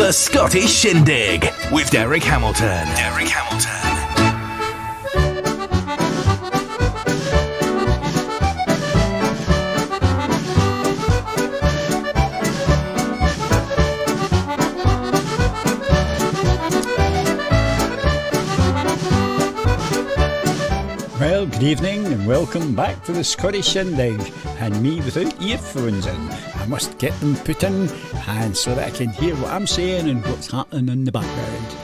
The Scottish Shindig with Derek Hamilton. Well, good evening and welcome back to the Scottish Shindig, and me without earphones in. I must get them put in and so that I can hear what I'm saying and what's happening in the background.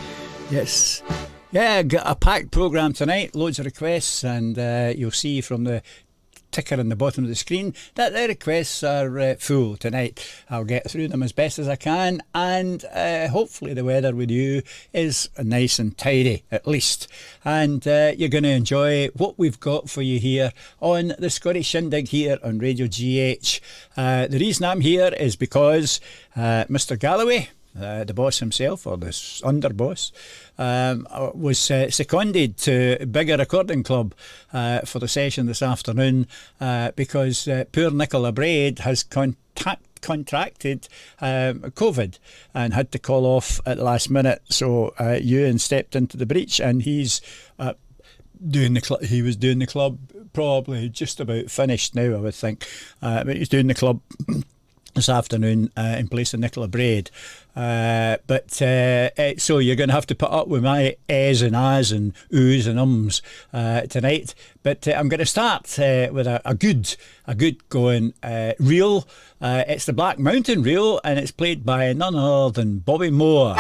Yes, got a packed programme tonight, loads of requests, and you'll see from the ticker on the bottom of the screen that the requests are full tonight. I'll get through them as best as I can, and hopefully the weather with you is nice and tidy at least, and you're going to enjoy what we've got for you here on the Scottish Shindig here on Radio GH. The reason I'm here is because Mr. Galloway, the boss himself, or the underboss, was seconded to Bigger Recording Club for the session this afternoon because poor Nicola Braid has contracted COVID and had to call off at the last minute. So Ewan stepped into the breach, and he's doing the club probably just about finished now, I would think, but he's doing the club this afternoon in place of Nicola Braid. So you're going to have to put up with my ehs and ahs and oohs and ums tonight. But I'm going to start with a good going reel. It's the Black Mountain reel, and it's played by none other than Bobby Moore.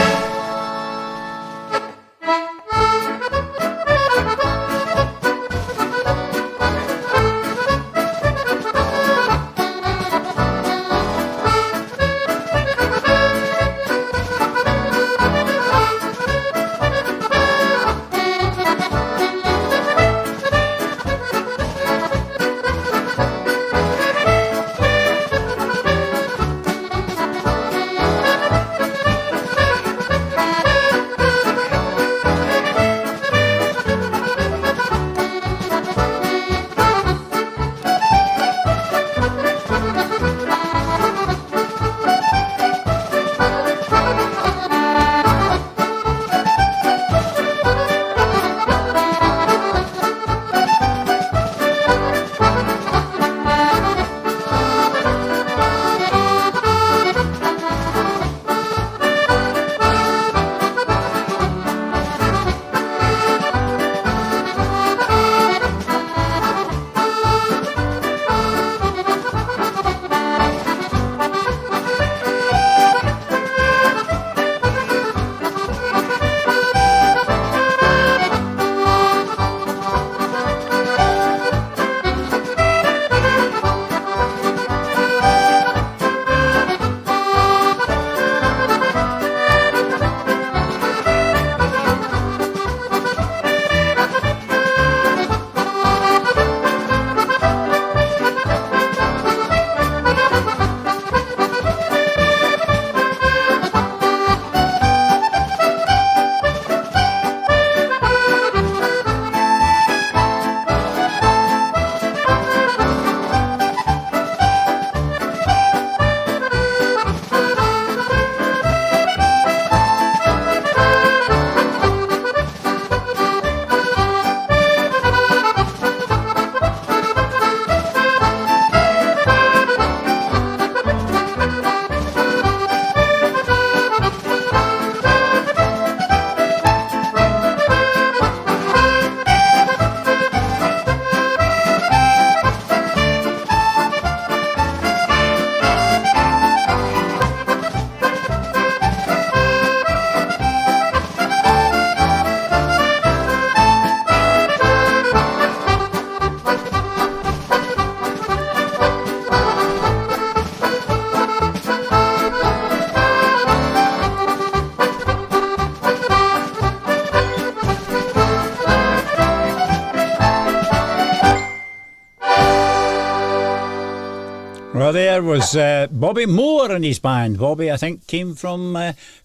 Well, there was Bobby Moore and his band. Bobby, I think, came from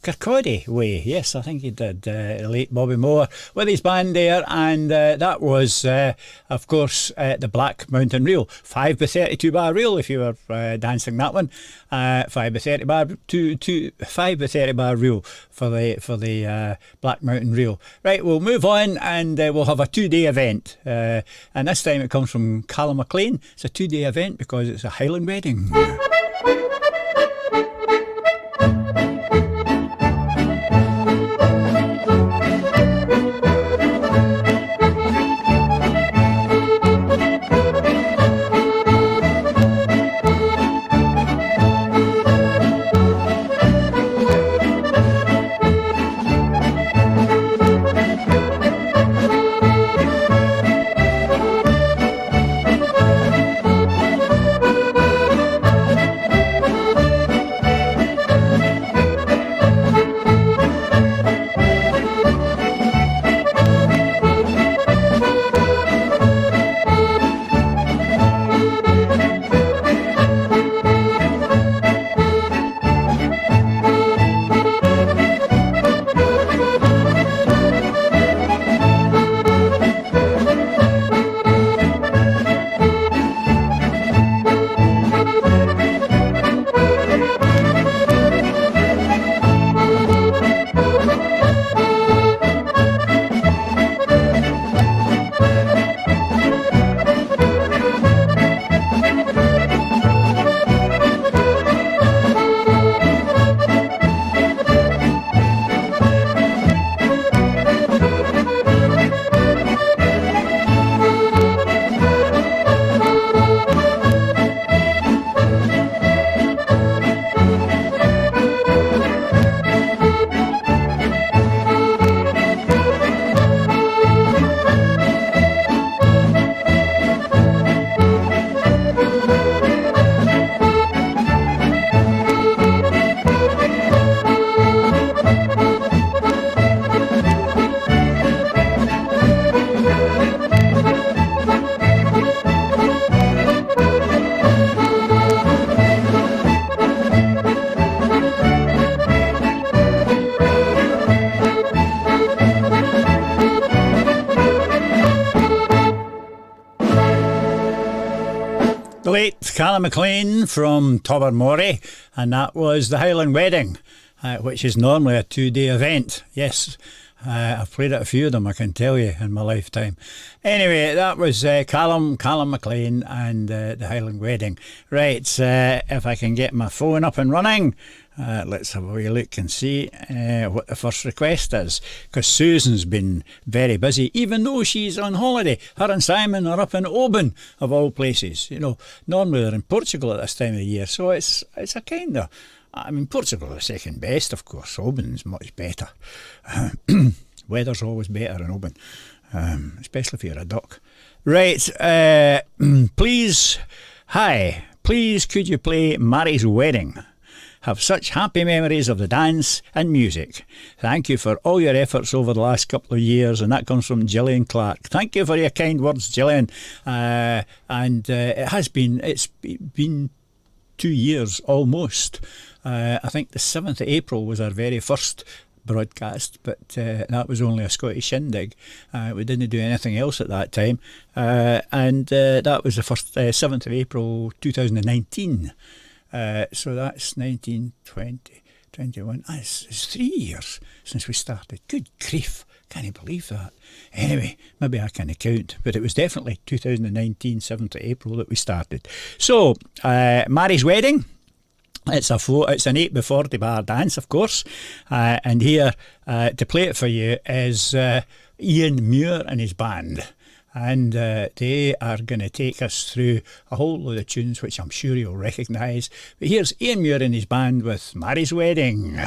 Kirkcaldy way. Yes, I think he did. Late Bobby Moore with his band there. And that was, of course, the Black Mountain Reel. 5 by 32 bar reel, if you were dancing that one. 5 by 30 bar, 5 by 30 bar reel for the Black Mountain Reel. Right, we'll move on and we'll have a 2-day event. And this time it comes from Callum MacLean. It's a 2-day event because it's a Highland wedding. Late Callum MacLean from Tobermory, and that was the Highland Wedding, which is normally a 2-day event. Yes, I've played at a few of them, I can tell you, in my lifetime. Anyway, that was Callum MacLean and the Highland Wedding. Right, if I can get my phone up and running, let's have a wee look and see what the first request is, because Susan's been very busy, even though she's on holiday. Her and Simon are up in Oban, of all places. You know, normally they're in Portugal at this time of the year, so it's a kind of... I mean, Portugal is second best, of course. Oban's much better. Weather's always better in Oban, especially if you're a duck. Right, please could you play Mary's Wedding? Have such happy memories of the dance and music. Thank you for all your efforts over the last couple of years. And that comes from Gillian Clark. Thank you for your kind words, Gillian. It's been 2 years almost. I think the 7th of April was our very first broadcast, but that was only a Scottish Shindig. We didn't do anything else at that time. That was the first 7th of April 2019. So that's 19, 20, 21. It's 3 years since we started. Good grief. Can you believe that? Anyway, maybe I can count, but it was definitely 2019, 7th of April that we started. So, Mary's Wedding. It's an 8 by 40 bar dance, of course. And here, to play it for you, is Ian Muir and his band. And they are going to take us through a whole load of tunes which I'm sure you'll recognise. But here's Ian Muir and his band with Mary's Wedding.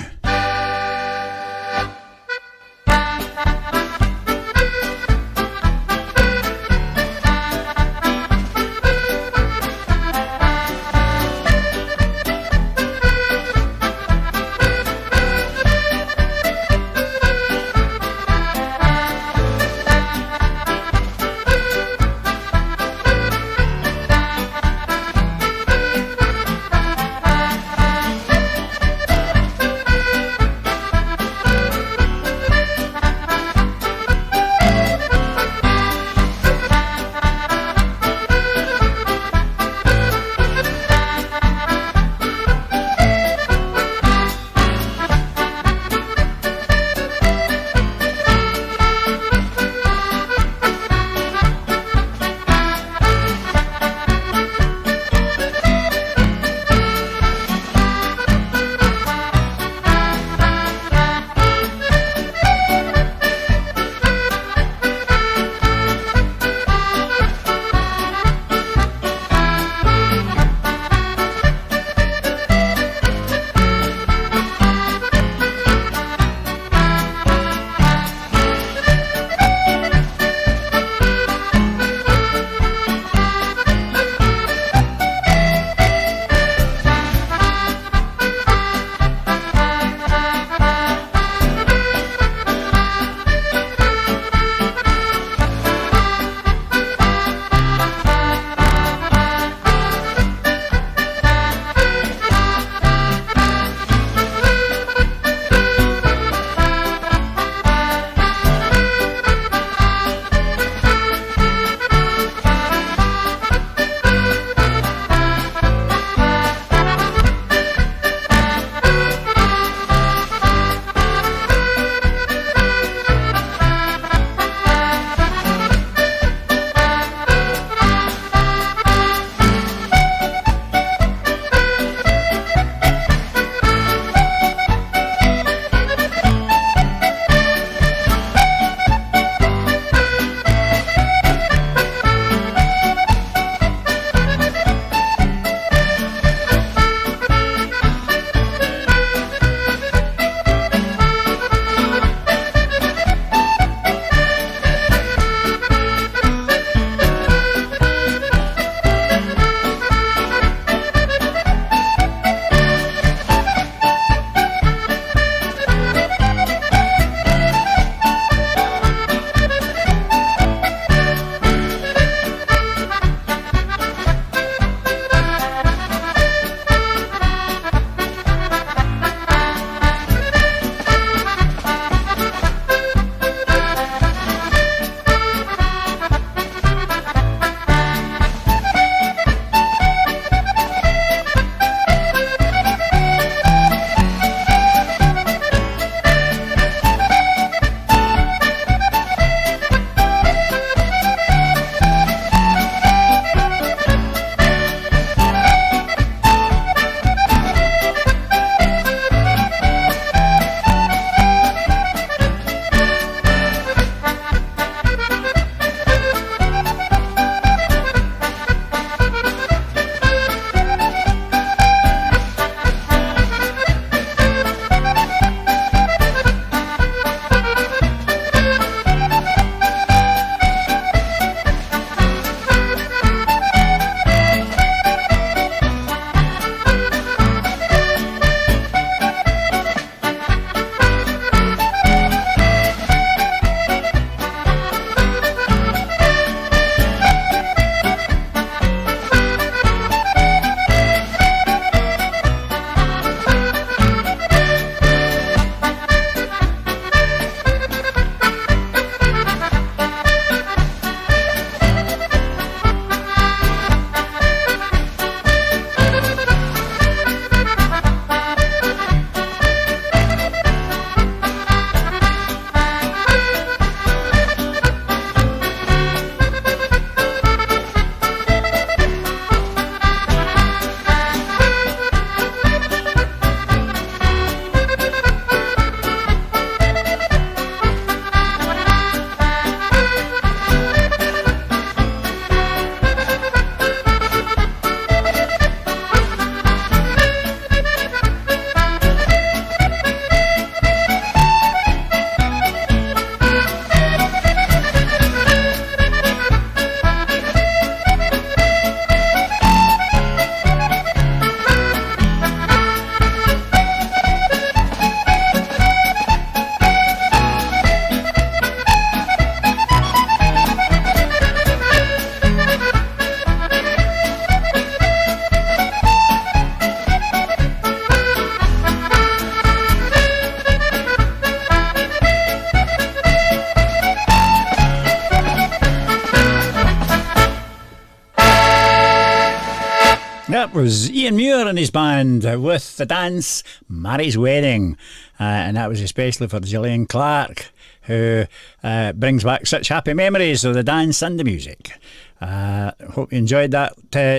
That was Ian Muir and his band with the dance Mary's Wedding, and that was especially for Gillian Clark, who brings back such happy memories of the dance and the music. Hope you enjoyed that,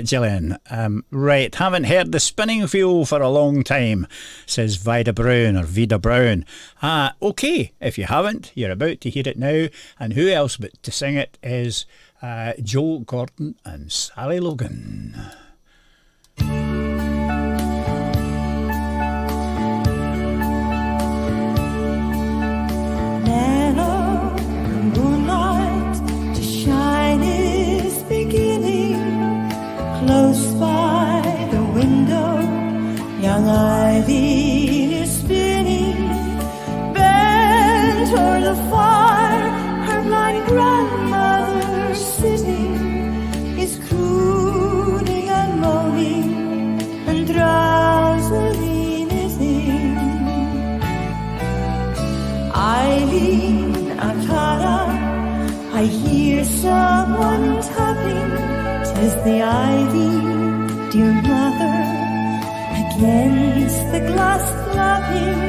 Gillian. Right, haven't heard the spinning wheel for a long time, says Vida Brown. Okay, if you haven't, you're about to hear it now, and who else but to sing it is Joe Gordon and Sally Logan. Mellow moonlight to shine is beginning. Close by the window, young Eileen is spinning. Bent o'er the fire, her blind grandmother sitting is crooning and moaning and drowsily knitting. Eileen, Akara, I hear someone tapping. 'Tis the ivy, dear mother, against the glass flapping.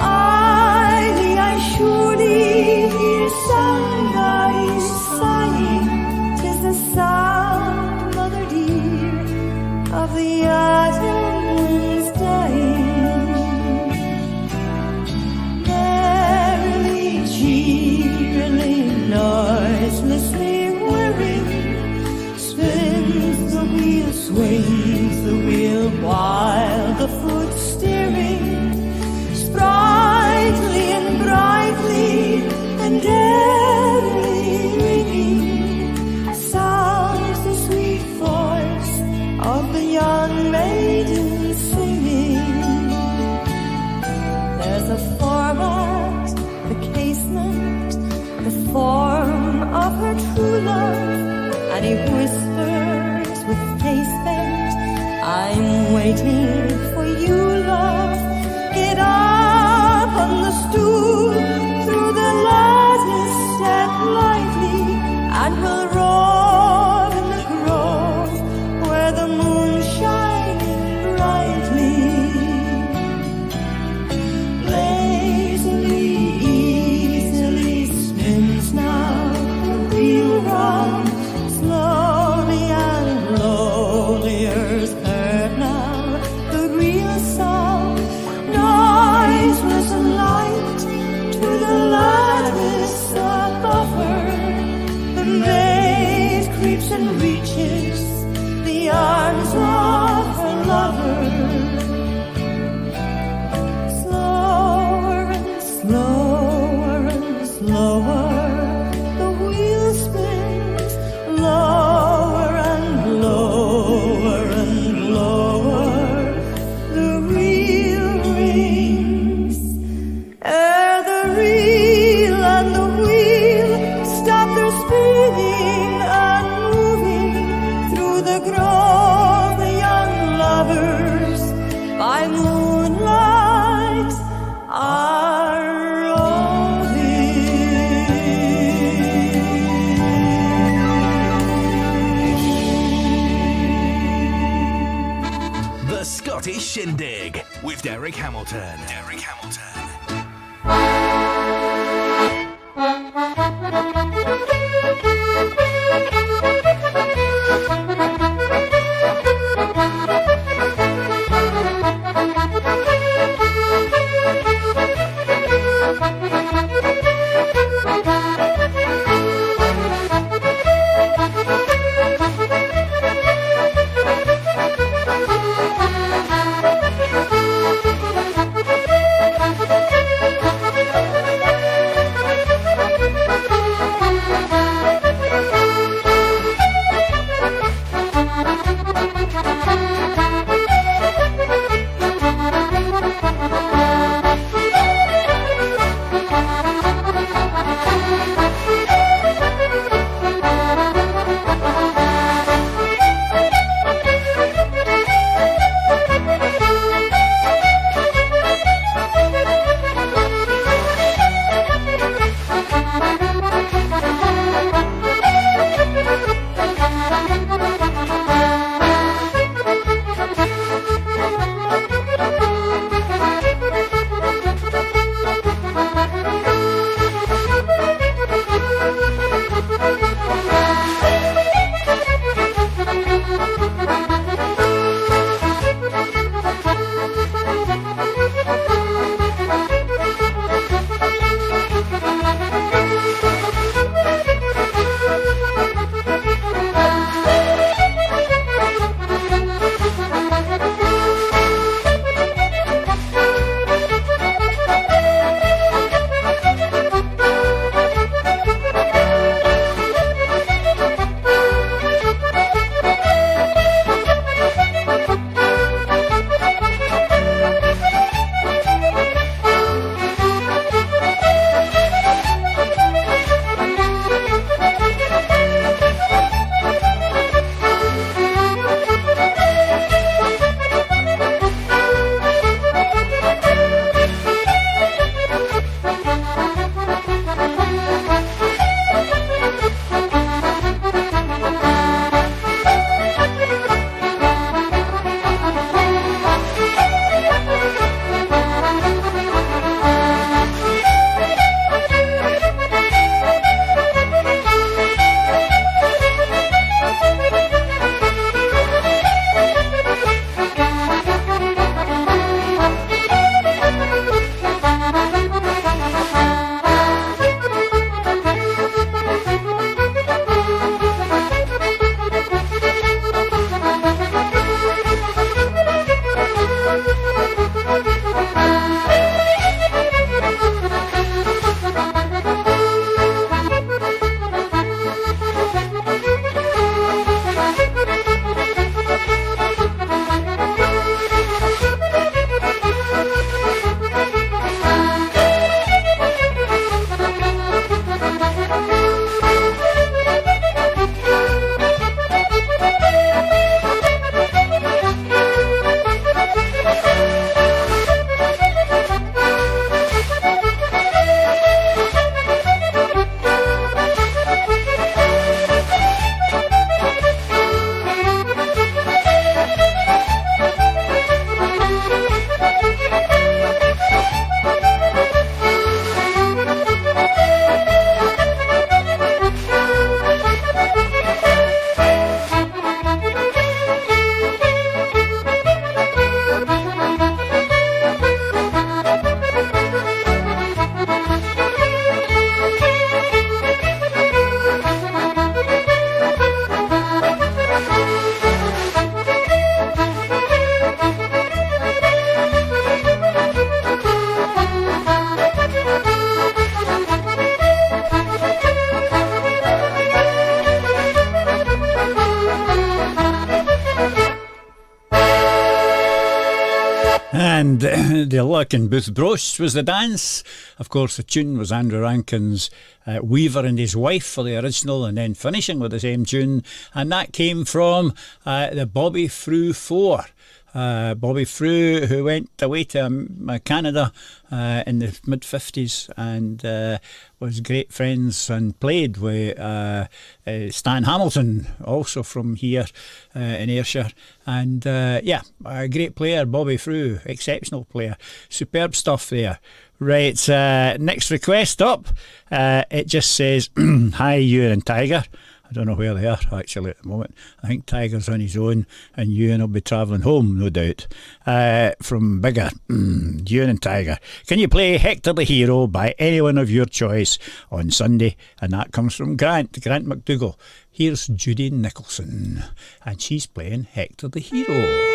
Eileen, I surely hear somebody sighing. 'Tis the sound, mother dear, of the autumn winds dying. Merrily, cheerily, noiselessly whirring, spins the wheel, swings the wheel, while the foot steering, sprightly and brightly and airily ringing, sounds the sweet voice of the young maiden singing. There's a form at the casement, the form of her true love, and he whispers with face bent, I'm waiting for you, love. Get up on the stool, through the lattice step lightly, and we'll roar in the grove where the moon shining brightly. Lazily, easily spins now the wheel round, slowly and lowlyer's heard now the real sound, noiseless and light to the lattice above her. The maid creeps and reaches the arms of her lover. Slower and slower and slower the wheel spins, lower and lower and lower the reel rings. Ere the reel and the wheel stop their spinning and moving through the grove, the young lovers by moonlight are roving. The Scottish Shindig with Derek Hamilton. And the Luck and Booth Broche was the dance. Of course, the tune was Andrew Rankin's Weaver and His Wife for the original, and then finishing with the same tune. And that came from the Bobby Frew 4. Bobby Frew, who went away to Canada in the mid-50s and was great friends and played with Stan Hamilton, also from here in Ayrshire. And yeah, a great player, Bobby Frew, exceptional player. Superb stuff there. Right, next request up. It just says, hi, Ewan and Tiger. I don't know where they are actually at the moment. I think Tiger's on his own and Ewan will be travelling home, no doubt, from Bigger. Ewan and Tiger. Can you play Hector the Hero by anyone of your choice on Sunday? And that comes from Grant McDougall. Here's Judy Nicholson and she's playing Hector the Hero.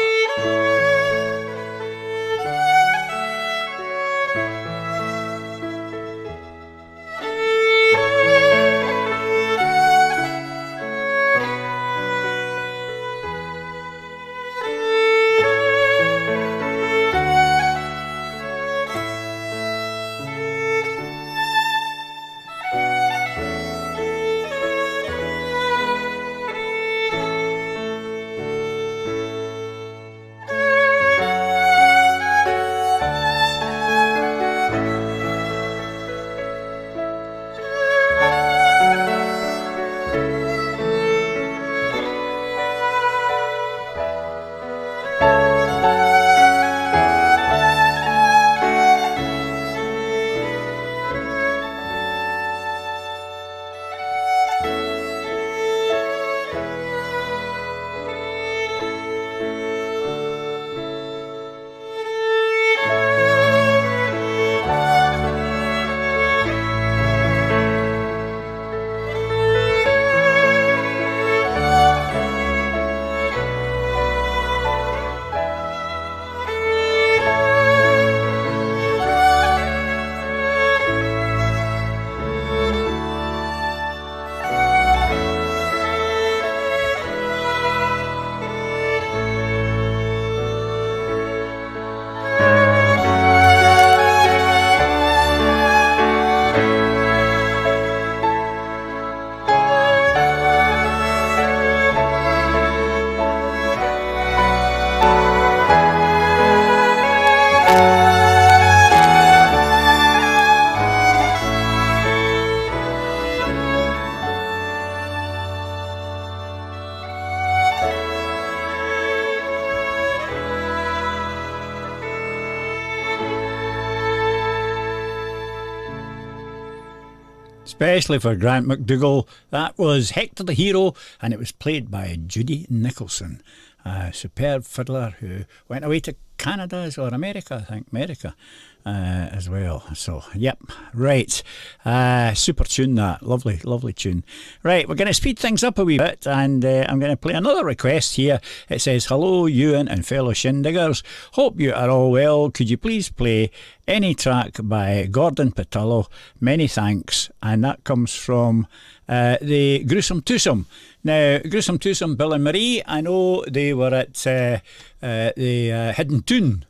Especially for Grant McDougall. That was Hector the Hero, and it was played by Judy Nicholson, a superb fiddler who went away to Canada or America, I think, America as well. So, yep, right. Super tune that. Lovely, lovely tune. Right, we're going to speed things up a wee bit, and I'm going to play another request here. It says, hello, Ewan and fellow Shindiggers. Hope you are all well. Could you please play any track by Gordon Patullo? Many thanks. And that comes from the Gruesome Twosome. Now, Gruesome Twosome, Bill and Marie, I know they were at the Hidden Tune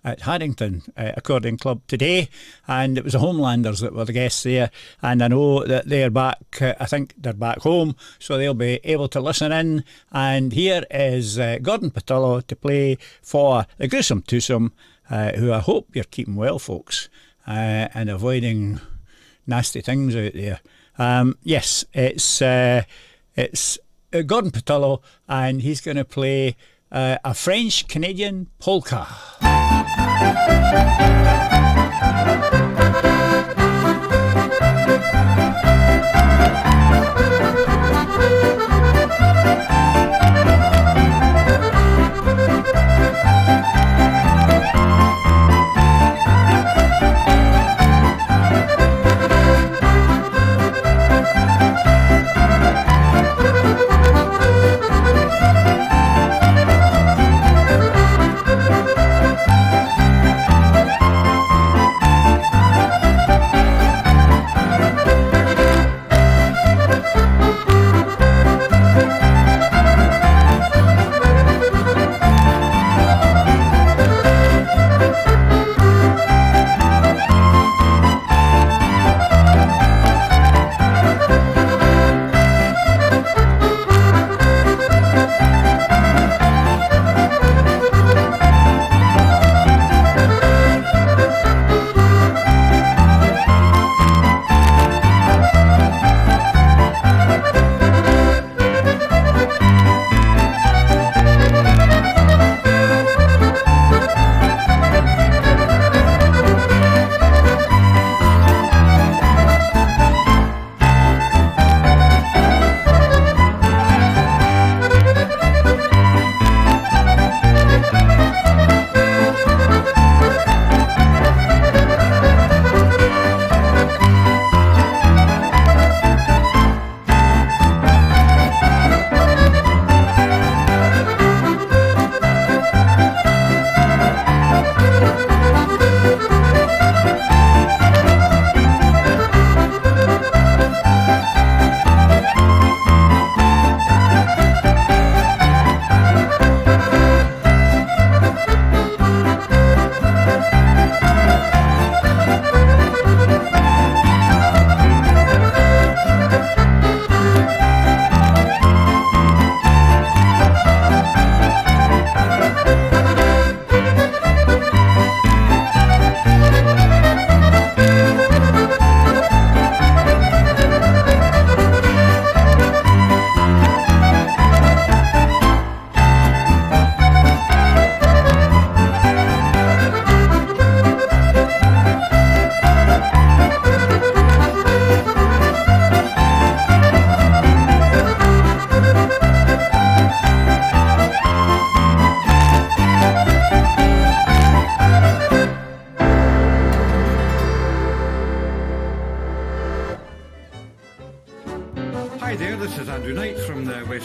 at Haddington Accordion Club today, and it was the Homelanders that were the guests there, and I know that they're back, I think they're back home, so they'll be able to listen in. And here is Gordon Patullo to play for the Gruesome Twosome, who I hope you're keeping well, folks, and avoiding nasty things out there. Yes, it's Gordon Patullo, and he's going to play a French-Canadian polka.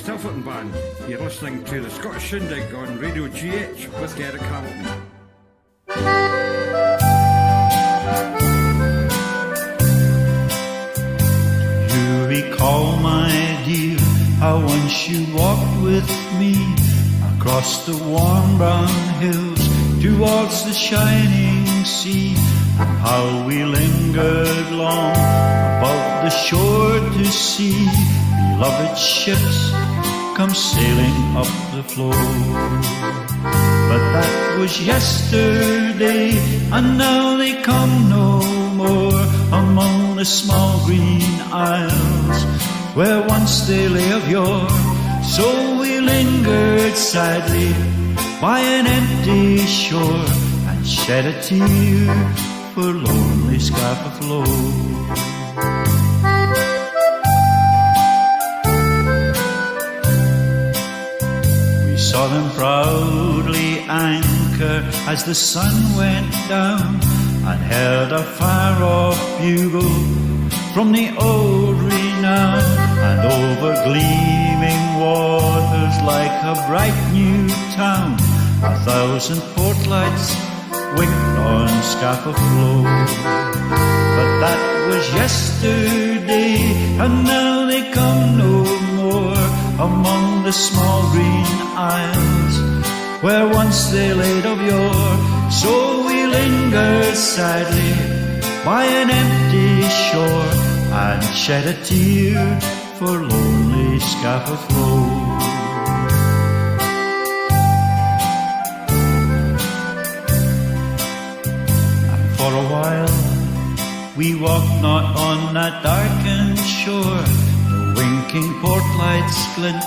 Stilton Band. You're listening to the Scottish Shindig on Radio GH with Derek Hamilton. You recall, my dear, how once you walked with me across the warm brown hills towards the shining sea, and how we lingered long above the shore to see beloved ships come sailing up the floor. But that was yesterday, and now they come no more among the small green isles where once they lay of yore. So we lingered sadly by an empty shore and shed a tear for lonely Scapa Flow. We saw them proudly anchor as the sun went down, and heard a far-off bugle from the old renown, and over gleaming waters like a bright new town, 1,000 port lights winked on Scapa Flow. But that was yesterday, and now they come no more among the small green isles where once they laid of yore. So we lingered sadly by an empty shore and shed a tear for lonely Scapa Flow. For a while we walked not on that darkened shore, the winking port lights glint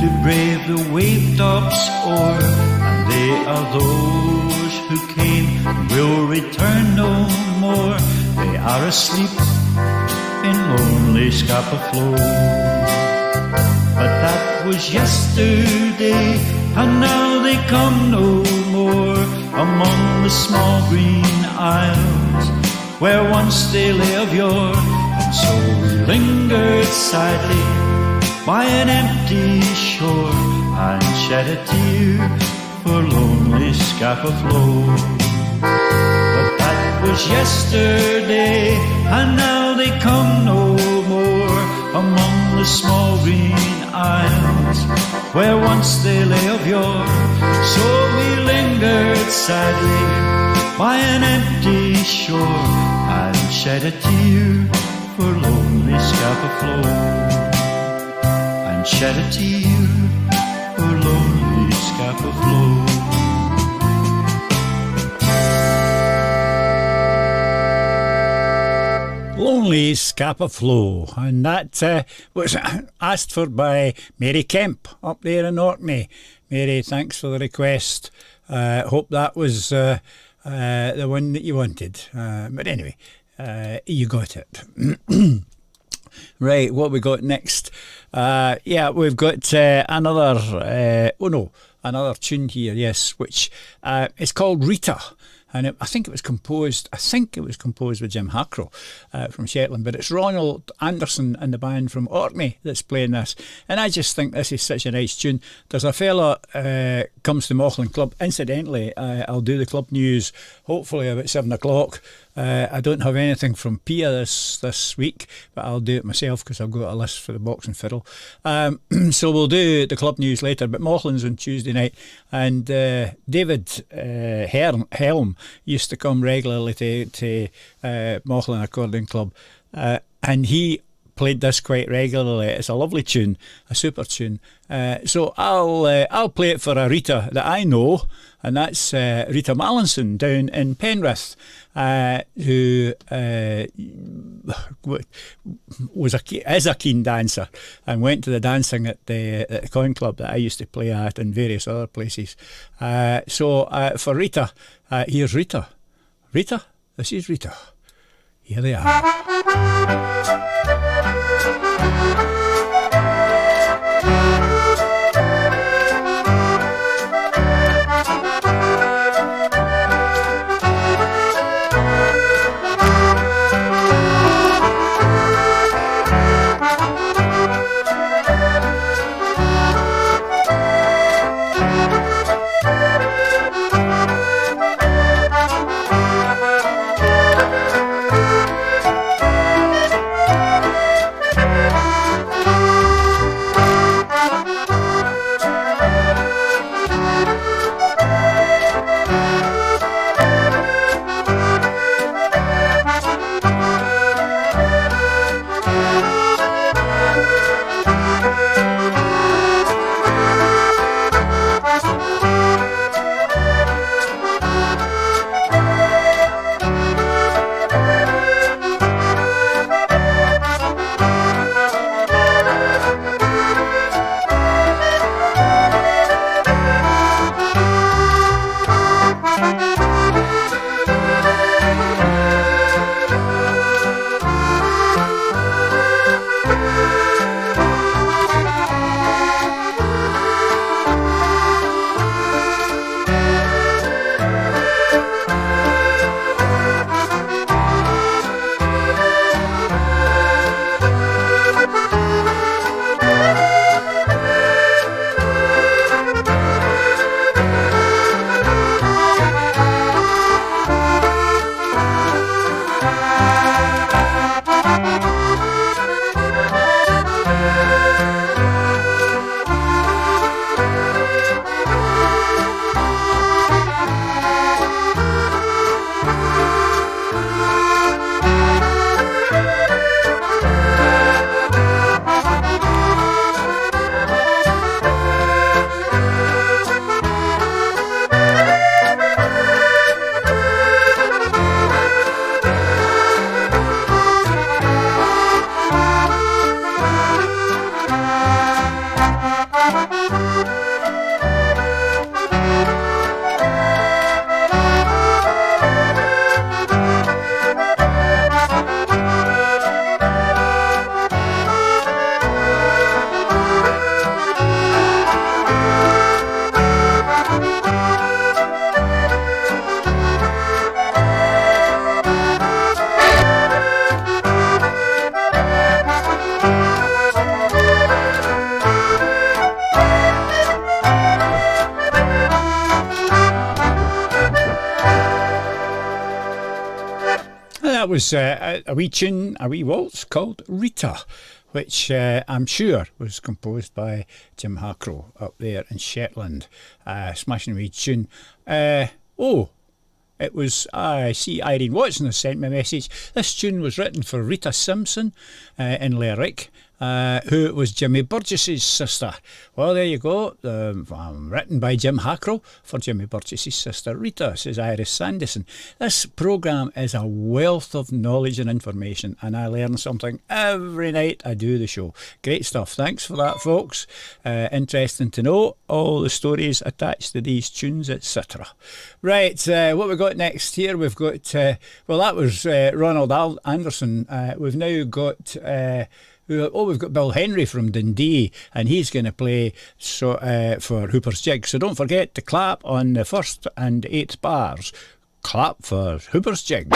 to brave the wave tops o'er, and they are those who came and will return no more. They are asleep in lonely Scapa Flow. But that was yesterday, and now they come no more among the small green isles where once they lay of yore. And so we lingered sadly by an empty shore and shed a tear for lonely Scapa Flow. But that was yesterday, and now they come no more among the small green isles where once they lay of yore. So we lingered sadly by an empty shore and shed a tear for lonely Scapa Flow, and shed a tear for lonely Scapa Flow. Lonely Scapa Flow, and that was asked for by Mary Kemp up there in Orkney. Mary, thanks for the request. Hope that was the one that you wanted. But anyway, you got it. Right, what we got next? Yeah, we've got another tune here, yes, which is called Rita. And I think it was composed with Jim Hackrow from Shetland, but it's Ronald Anderson and the band from Orkney that's playing this. And I just think this is such a nice tune. There's a fella comes to Mauchline Club. Incidentally, I'll do the club news hopefully about 7 o'clock. I don't have anything from Pia this week, but I'll do it myself because I've got a list for the box and fiddle. So we'll do the club news later, but Mauchlin's on Tuesday night, and David Helm used to come regularly to Mauchline Accordion Club, and he played this quite regularly. It's a lovely tune, a super tune. So I'll play it for a Rita that I know, and that's Rita Mallinson down in Penrith, who is a keen dancer and went to the dancing at the Coin Club that I used to play at and various other places. So for Rita, here's Rita. Rita, this is Rita. Here they are. was a wee tune, a wee waltz called Rita, which I'm sure was composed by Jim Hackrow up there in Shetland. Smashing wee tune. It was, I see Irene Watson has sent me a message. This tune was written for Rita Simpson in Lerwick, who was Jimmy Burgess's sister. Well, there you go. Written by Jim Hackrow for Jimmy Burgess's sister Rita, says Iris Sanderson. This programme is a wealth of knowledge and information, and I learn something every night I do the show. Great stuff. Thanks for that, folks. Interesting to know all the stories attached to these tunes, etc. Right, what we got next here? We've got, that was Ronald Anderson. We've now got... we've got Bill Henry from Dundee, and he's going to play for Hooper's Jig. So don't forget to clap on the first and eighth bars. Clap for Hooper's Jig.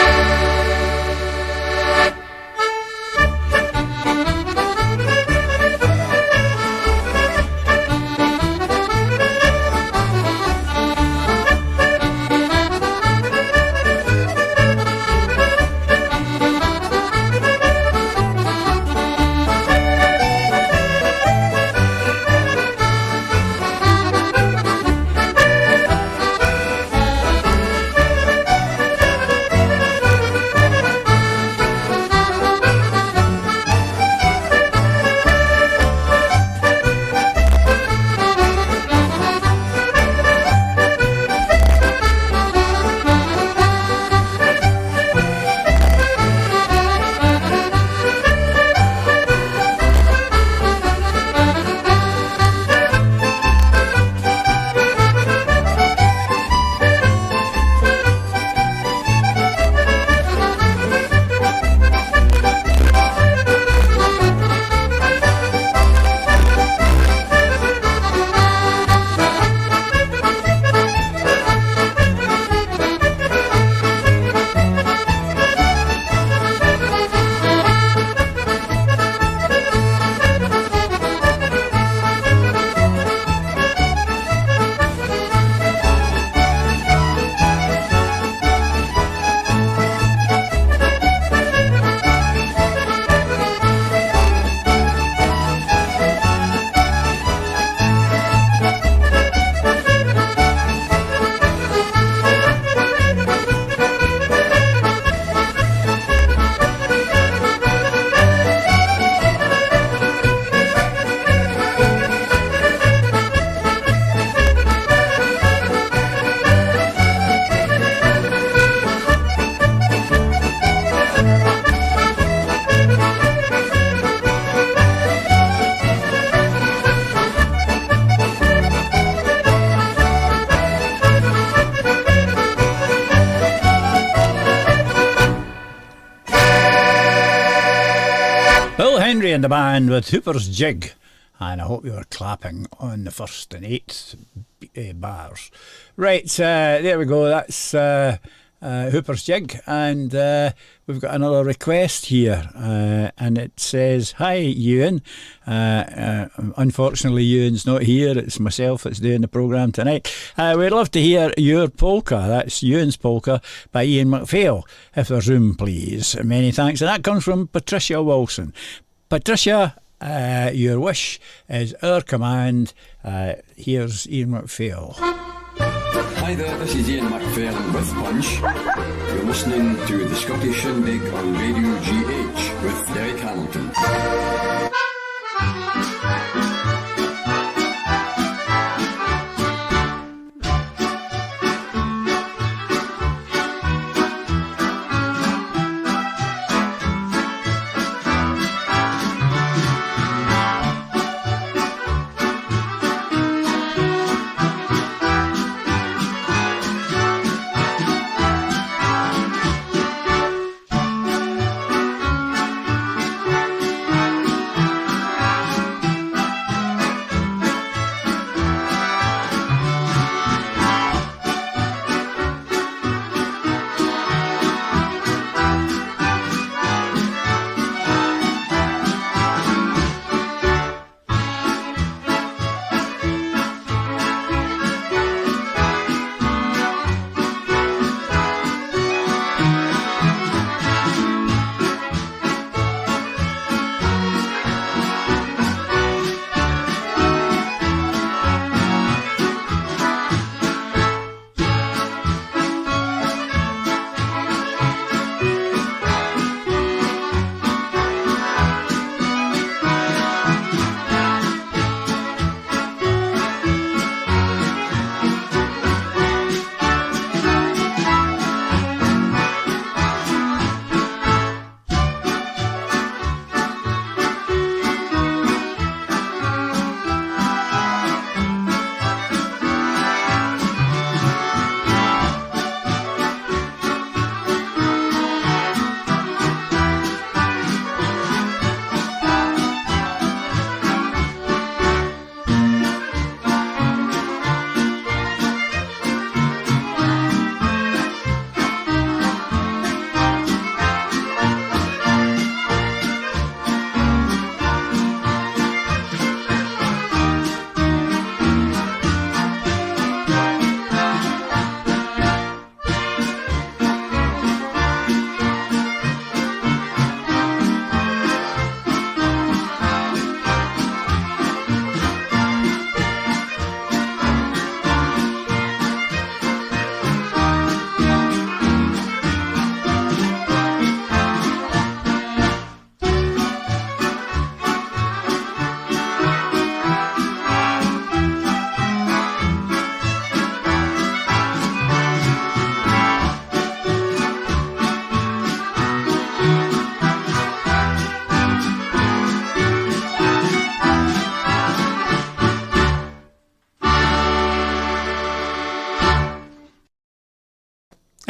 And the band with Hooper's Jig, and I hope you were clapping on the first and eighth bars. Right, there we go. That's Hooper's Jig, and we've got another request here, and it says, "Hi Ewan, unfortunately Ewan's not here, it's myself that's doing the programme tonight. We'd love to hear your polka," that's Ewan's polka, by Ian McPhail, if there's room please. Many thanks. And that comes from Patricia Wilson. Patricia, your wish is our command. Here's Ian McPhail. Hi there, this is Ian McPhail with Punch. You're listening to the Scottish Shindig on Radio GH with Derek Hamilton.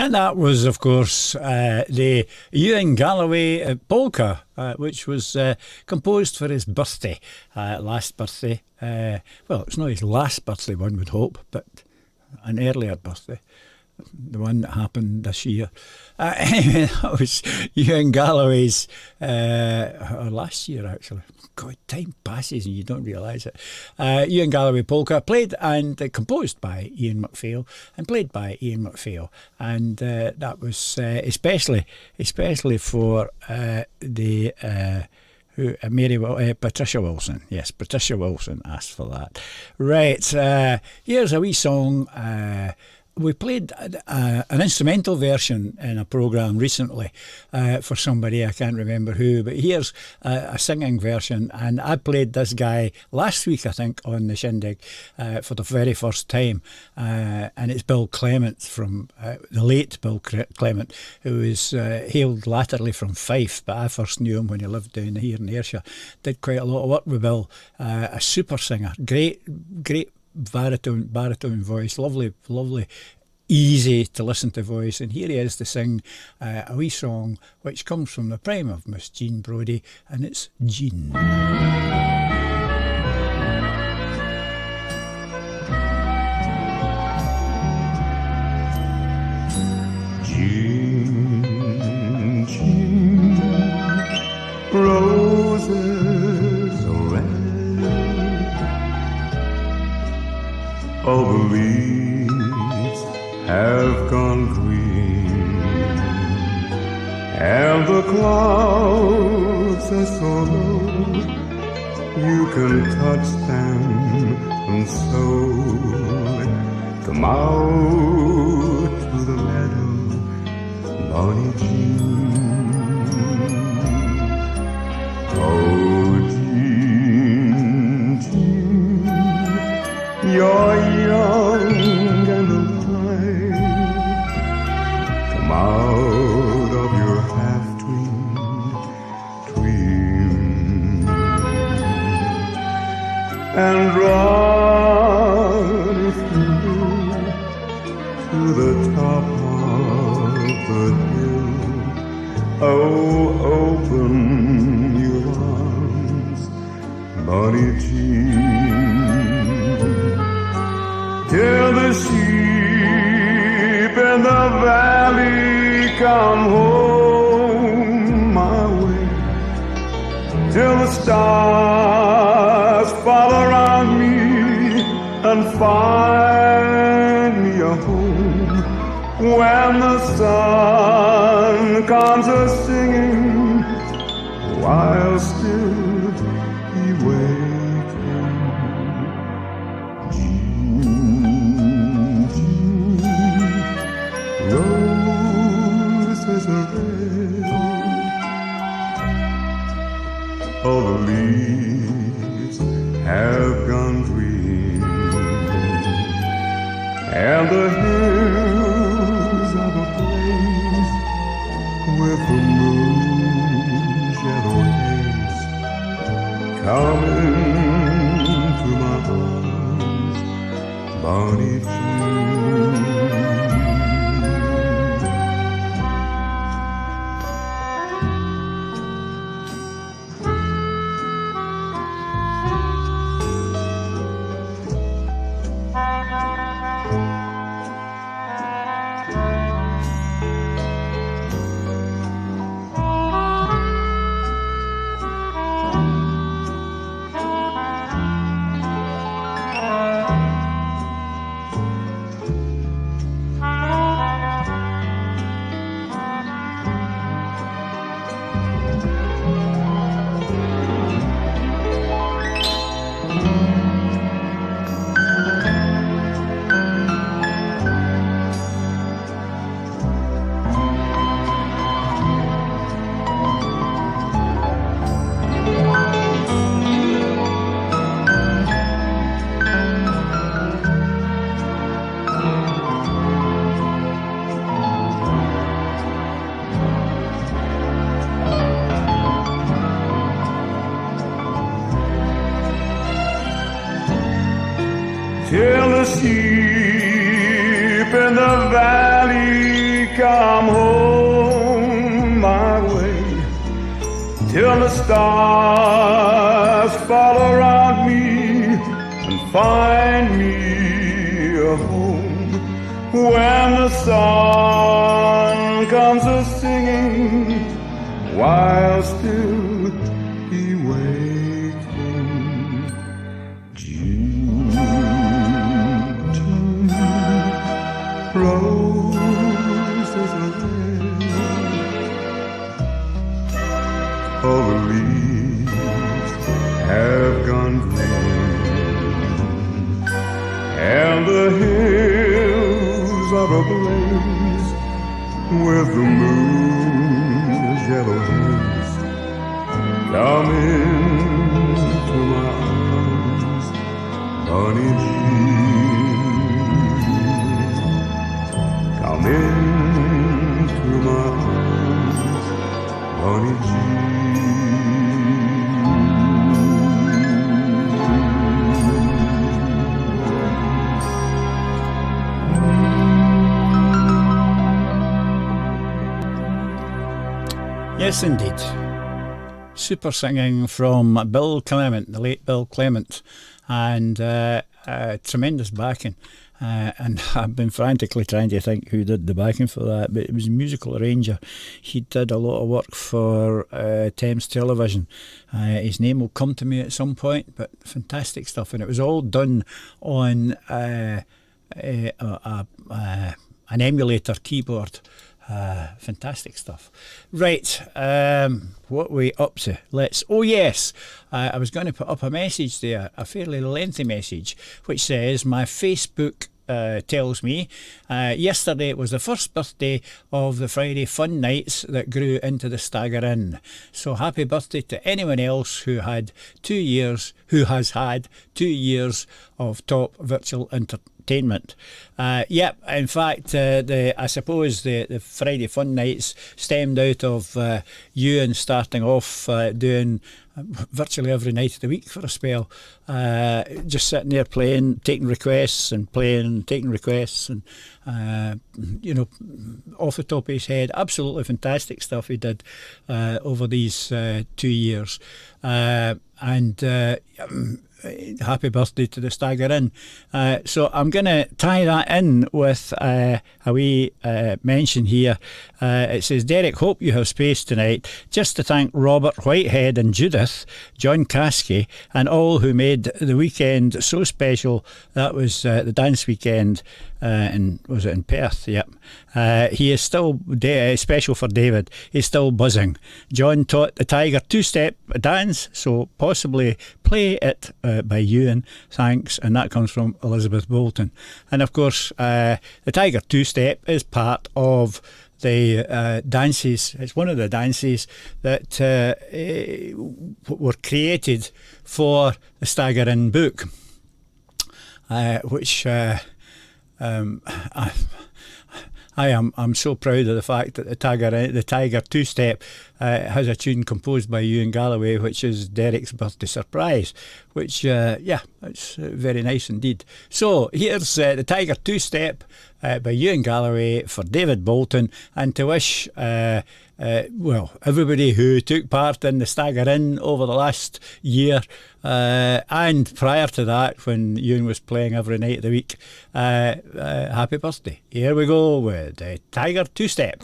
And that was, of course, the Ewan Galloway polka, which was composed for his birthday, last birthday. Well, it's not his last birthday, one would hope, but an earlier birthday. The one that happened this year. Anyway, that was Ewan Galloway's, or last year actually. God, time passes and you don't realise it. Ewan Galloway polka, played and composed by Ian MacPhail and played by Ian MacPhail. And that was especially for Patricia Wilson. Yes, Patricia Wilson asked for that. Right, here's a wee song. We played an instrumental version in a programme recently for somebody, I can't remember who, but here's a singing version, and I played this guy last week, I think, on the Shindig for the very first time, and it's Bill Clement, from the late Bill Clement, who was hailed latterly from Fife, but I first knew him when he lived down here in Ayrshire. Did quite a lot of work with Bill, a super singer, great baritone voice, lovely, easy to listen to voice. And here he is to sing a wee song which comes from the prime of Miss Jean Brodie, and it's Jean. Jean, Jean, roses are red. All the leaves have gone green, and the clouds are so low you can touch them, and so come out to the meadow, Bonnie Jean. Oh, Jean, Jean, you're young and alive. Come out of your half-dream, and run if you will to the top of the hill. Oh, open your arms, Bonnie Jean, till the sheep in the valley come home my way, till the stars fall around me and find me a home. When the sun comes a-singing while still he waits. Jean, Jean, roses are red. All the leaves have gone green, and the hills are ablaze with the moon's yellow haze. Come into my arms, Bonnie Jean. come home my way till the stars fall around me and find me a home when the sun comes a-singing while still he waiting. June, June, roses are red, all the leaves have gone green, and the hills are ablaze with the moon's yellow haze. Come into my arms, honey Jean. Come into my arms, honey Jean. Yes, indeed. Super singing from Bill Clement, the late Bill Clement, and tremendous backing. And I've been frantically trying to think who did the backing for that, but it was a musical arranger. He did a lot of work for Thames Television. His name will come to me at some point, but fantastic stuff. And it was all done on an emulator keyboard. Fantastic stuff. Right, what are we up to? Oh yes, I was going to put up a message there, a fairly lengthy message, which says my Facebook tells me yesterday it was the first birthday of the Friday fun nights that grew into the Stagger Inn. So happy birthday to anyone else who has had 2 years of top virtual entertainment. Yep, in fact, I suppose the Friday fun nights stemmed out of Ewan starting off doing virtually every night of the week for a spell, just sitting there playing, taking requests and playing, taking requests, and off the top of his head, absolutely fantastic stuff he did over these 2 years. And happy birthday to the Stagger Inn. So I'm going to tie that in with a wee mention here. It says, Derek, hope you have space tonight. Just to thank Robert Whitehead and Judith, John Caskey, and all who made the weekend so special. That was the dance weekend was it in Perth? Yep. He is still special for David. He's still buzzing. John taught the Tiger two-step dance, so possibly play it by Ewan. Thanks. And that comes from Elizabeth Bolton. And of course, the Tiger two-step is part of the dances. It's one of the dances that were created for the Stagger Inn book, which I'm so proud of the fact that the Tiger two-step has a tune composed by Ewan Galloway, which is Derek's birthday surprise, which it's very nice indeed. So here's the Tiger two-step by Ewan Galloway for David Bolton, and to wish everybody who took part in the Stagger Inn over the last year, and prior to that when Ewan was playing every night of the week, happy birthday. Here we go with the Tiger two-step.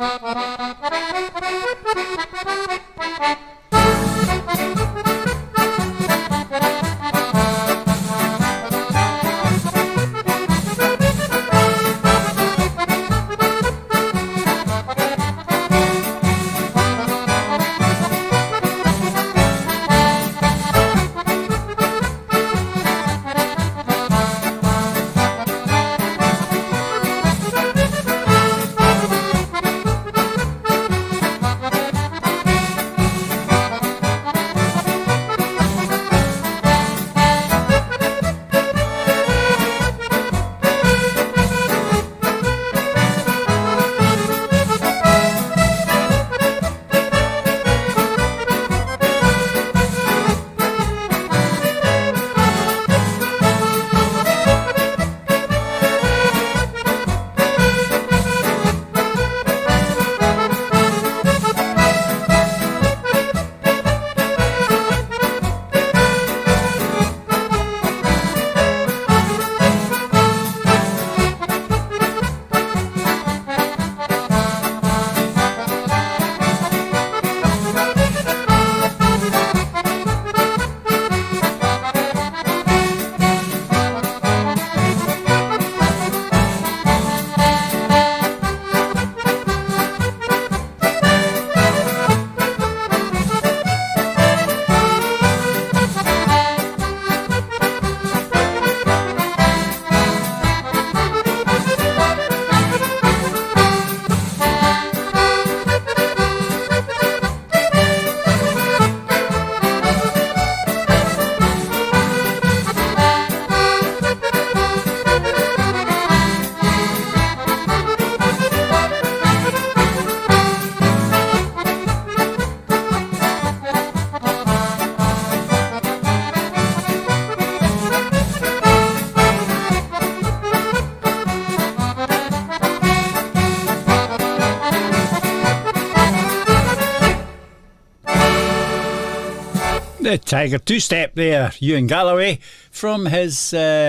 The Tiger Two-Step there, Ewan Galloway, from his album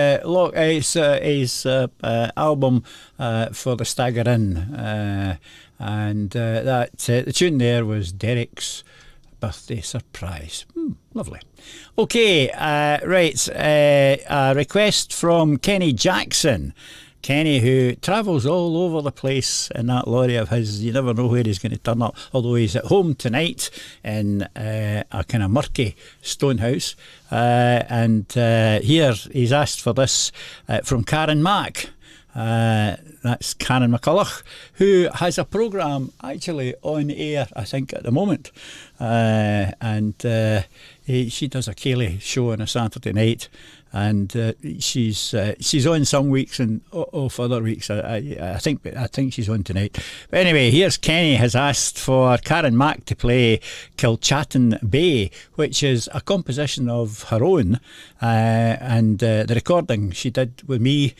For the Stagger Inn. And the tune there was Derek's Birthday Surprise. Lovely. Okay, right. A request from Kenny Jackson. Kenny, who travels all over the place in that lorry of his. You never know where he's going to turn up, although he's at home tonight in a kind of murky stone house. And here he's asked for this from Karen Mack. That's Karen McCulloch, who has a programme actually on air, I think, at the moment. And she does a Kayleigh show on a Saturday night. And she's on some weeks and off other weeks. I think she's on tonight. But anyway, here's Kenny has asked for Karen Mack to play Kilchatton Bay, which is a composition of her own, and the recording she did with me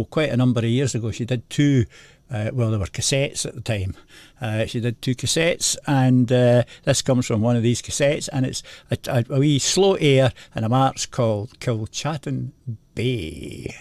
quite a number of years ago. She did two. Well, there were cassettes at the time. She did two cassettes, and this comes from one of these cassettes, and it's a wee slow air and a march called Kilchatton Bay.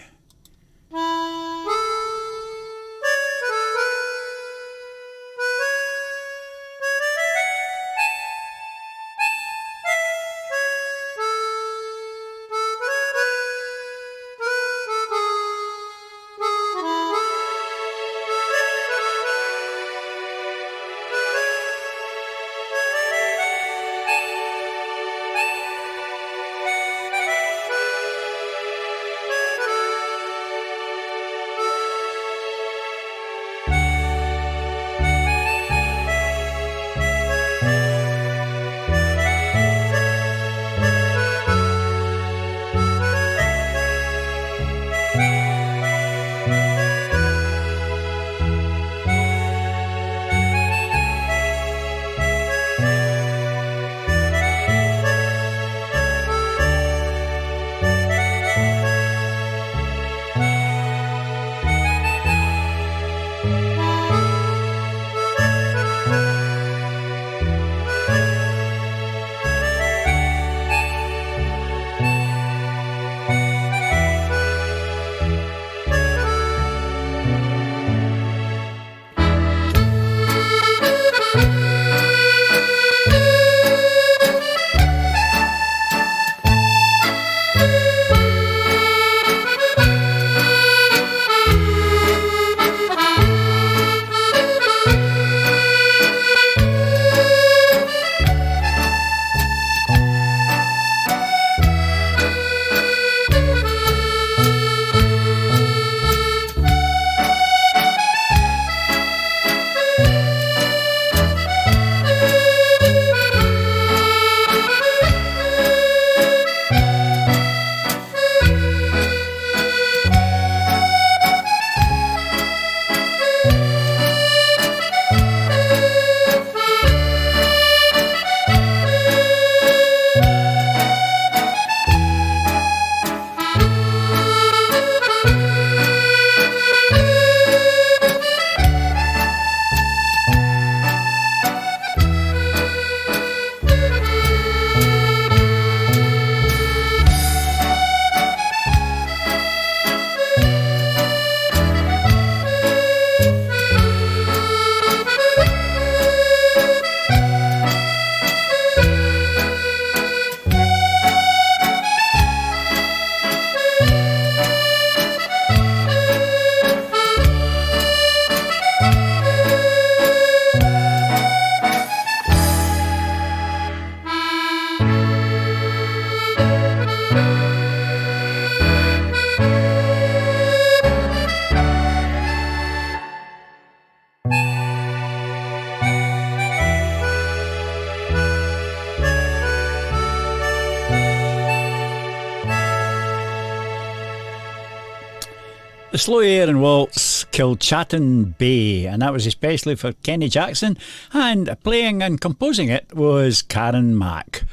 The Slow Air and Waltz, Kilchatton Bay, and that was especially for Kenny Jackson, and playing and composing it was Karen Mack.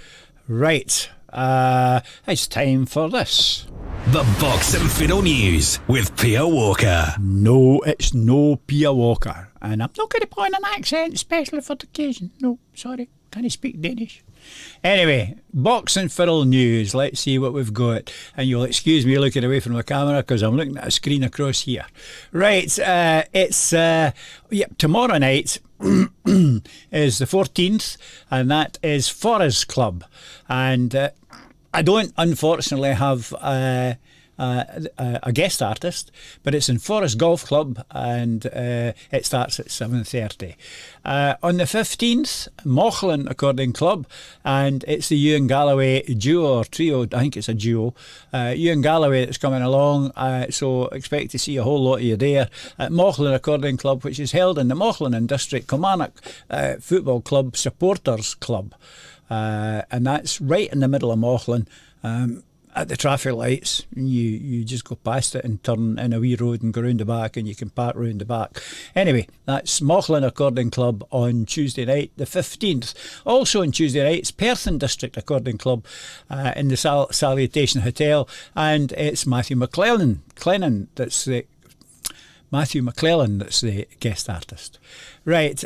Right, it's time for this. The Box and Fiddle News with Pia Walker. No, it's no Pia Walker, and I'm not going to put on an accent especially for the occasion. No, sorry, can't speak Danish. Anyway, box and fiddle news. Let's see what we've got. And you'll excuse me looking away from the camera because I'm looking at a screen across here. Right, it's tomorrow night is the 14th, and that is Forest Club. And I don't, unfortunately, have a guest artist, but it's in Forest Golf Club, and it starts at 7:30. On the 15th, Mauchline Accordion Club, and it's the Ewan Galloway duo or trio. I think it's a duo. Ewan Galloway that's coming along, so expect to see a whole lot of you there at Mauchline Accordion Club, which is held in the Mauchline and District Kilmarnock Football Club Supporters Club, and that's right in the middle of Mauchline. At the traffic lights, you just go past it and turn in a wee road and go round the back, and you can park round the back. Anyway, that's Mauchline Accordion Club on Tuesday night, the 15th. Also on Tuesday night, it's Perth and District Accordion Club in the Salutation Hotel, and it's Matthew McClellan that's the guest artist. Right,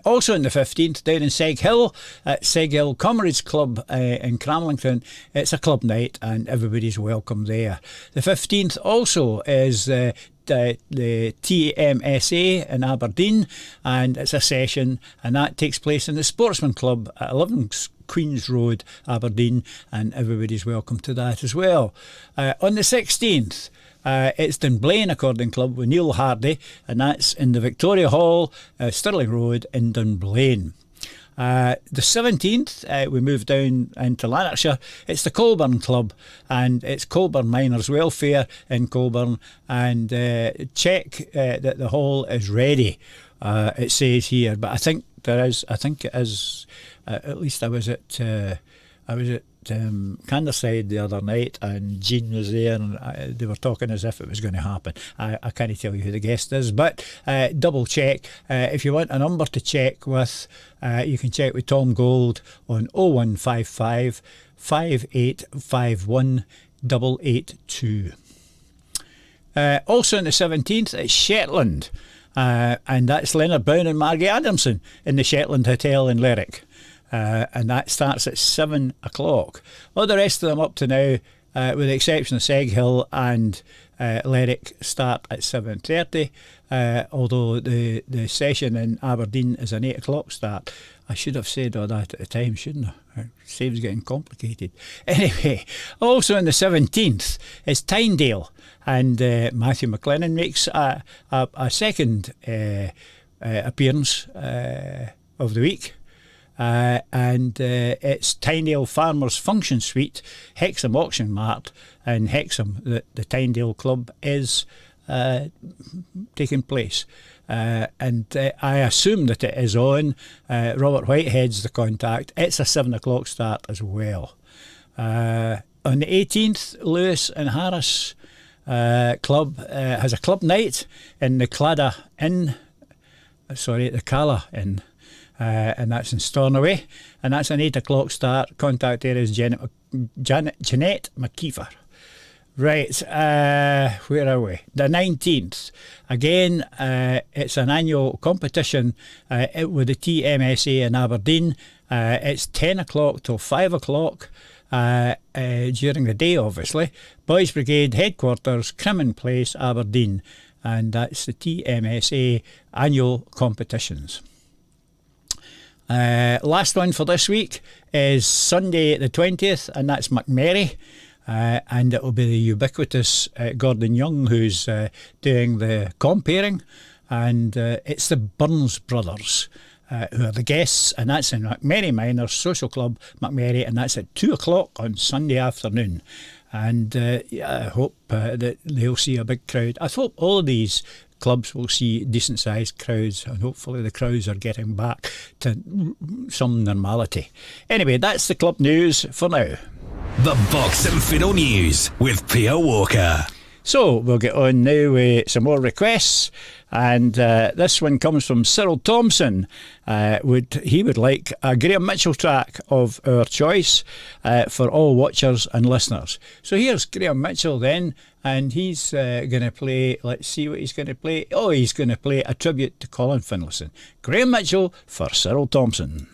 also on the 15th, down in Seg Hill, at Seg Hill Comrades Club in Cramlington, it's a club night and everybody's welcome there. The 15th also is the TMSA in Aberdeen, and it's a session, and that takes place in the Sportsman Club at 11 Queen's Road, Aberdeen, and everybody's welcome to that as well. On the 16th, it's Dunblane Accordion Club with Neil Hardy, and that's in the Victoria Hall, Stirling Road in Dunblane. The 17th, we move down into Lanarkshire. It's the Colburn Club, and it's Colburn Miners Welfare in Colburn, and check that the hall is ready, it says here, but I think it is, at least I was at Canderside the other night, and Jean was there, and they were talking as if it was going to happen. I can't tell you who the guest is, but double check. If you want a number to check with, you can check with Tom Gold on 0155 5851 882. Also on the 17th, it's Shetland, and that's Leonard Brown and Margie Adamson in the Shetland Hotel in Lerwick. And that starts at 7 o'clock. All the rest of them up to now, with the exception of Seg Hill and Lerwick, start at 7:30. Although the session in Aberdeen is an 8 o'clock start. I should have said all that at the time, shouldn't I? It saves getting complicated. Anyway, also on the 17th is Tynedale, and Matthew McLennan makes a second appearance of the week. And it's Tynedale Farmers Function Suite, Hexham Auction Mart, and Hexham, the Tynedale Club, is taking place. And I assume that it is on. Robert Whitehead's the contact. It's a 7 o'clock start as well. On the 18th, Lewis and Harris Club has a club night in the Cala Inn, and that's in Stornoway, and that's an 8 o'clock start. Contact there is Jeanette McKeever. Right, where are we? The 19th. Again, it's an annual competition with the TMSA in Aberdeen. It's 10 o'clock till 5 o'clock during the day, obviously. Boys Brigade Headquarters, Crimmon Place, Aberdeen. And that's the TMSA annual competitions. Last one for this week is Sunday the 20th, and that's McMurray. And it will be the ubiquitous Gordon Young who's doing the comparing, and it's the Burns brothers who are the guests, and that's in McMurray Miners Social Club, McMurray, and that's at 2 o'clock on Sunday afternoon. And I hope that they'll see a big crowd. I hope all of these clubs will see decent sized crowds, and hopefully the crowds are getting back to some normality. Anyway, that's the club news for now. The Box and Fiddle News with Pierre Walker. So we'll get on now with some more requests, and this one comes from Cyril Thompson. He would like a Graham Mitchell track of our choice for all watchers and listeners. So here's Graham Mitchell then, and he's going to play, let's see what he's going to play. Oh, he's going to play a tribute to Colin Finlayson. Graham Mitchell for Cyril Thompson.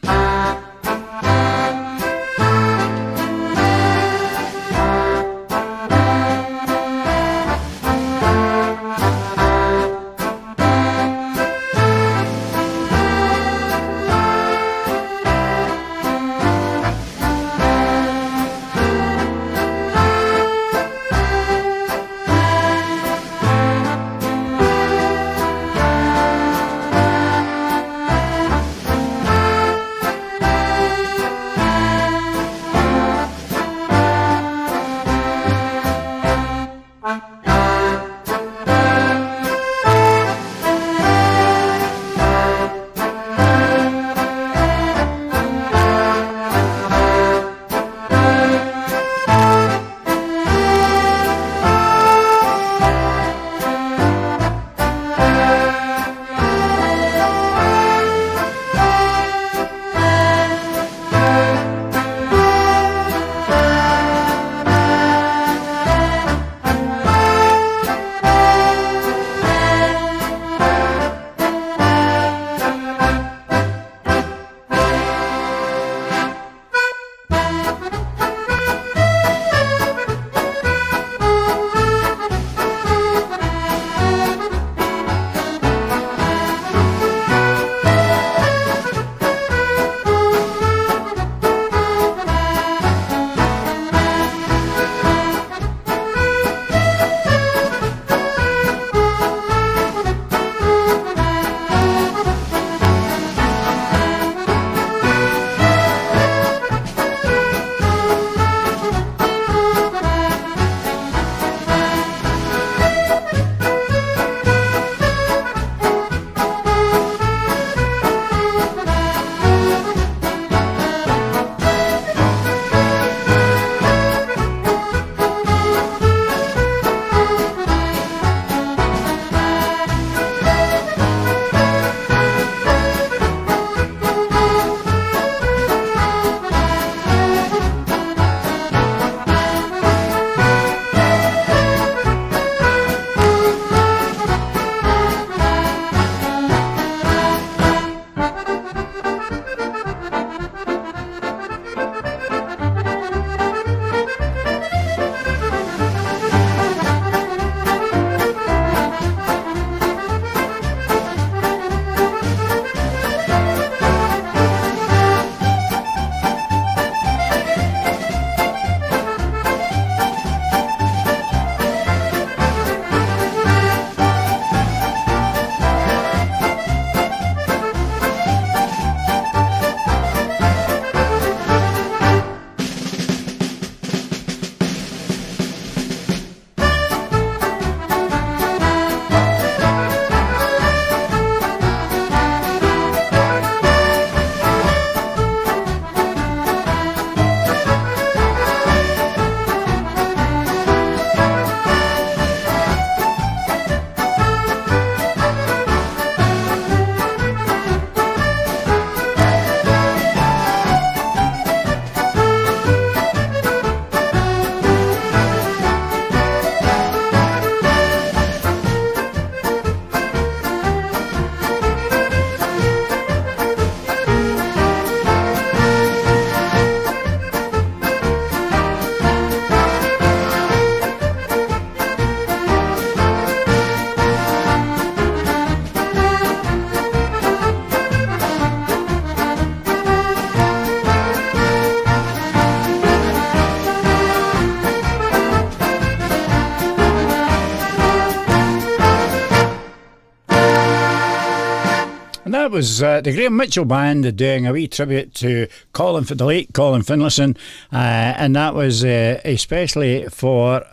And that was the Graham Mitchell Band doing a wee tribute to the late Colin Finlayson, and that was especially for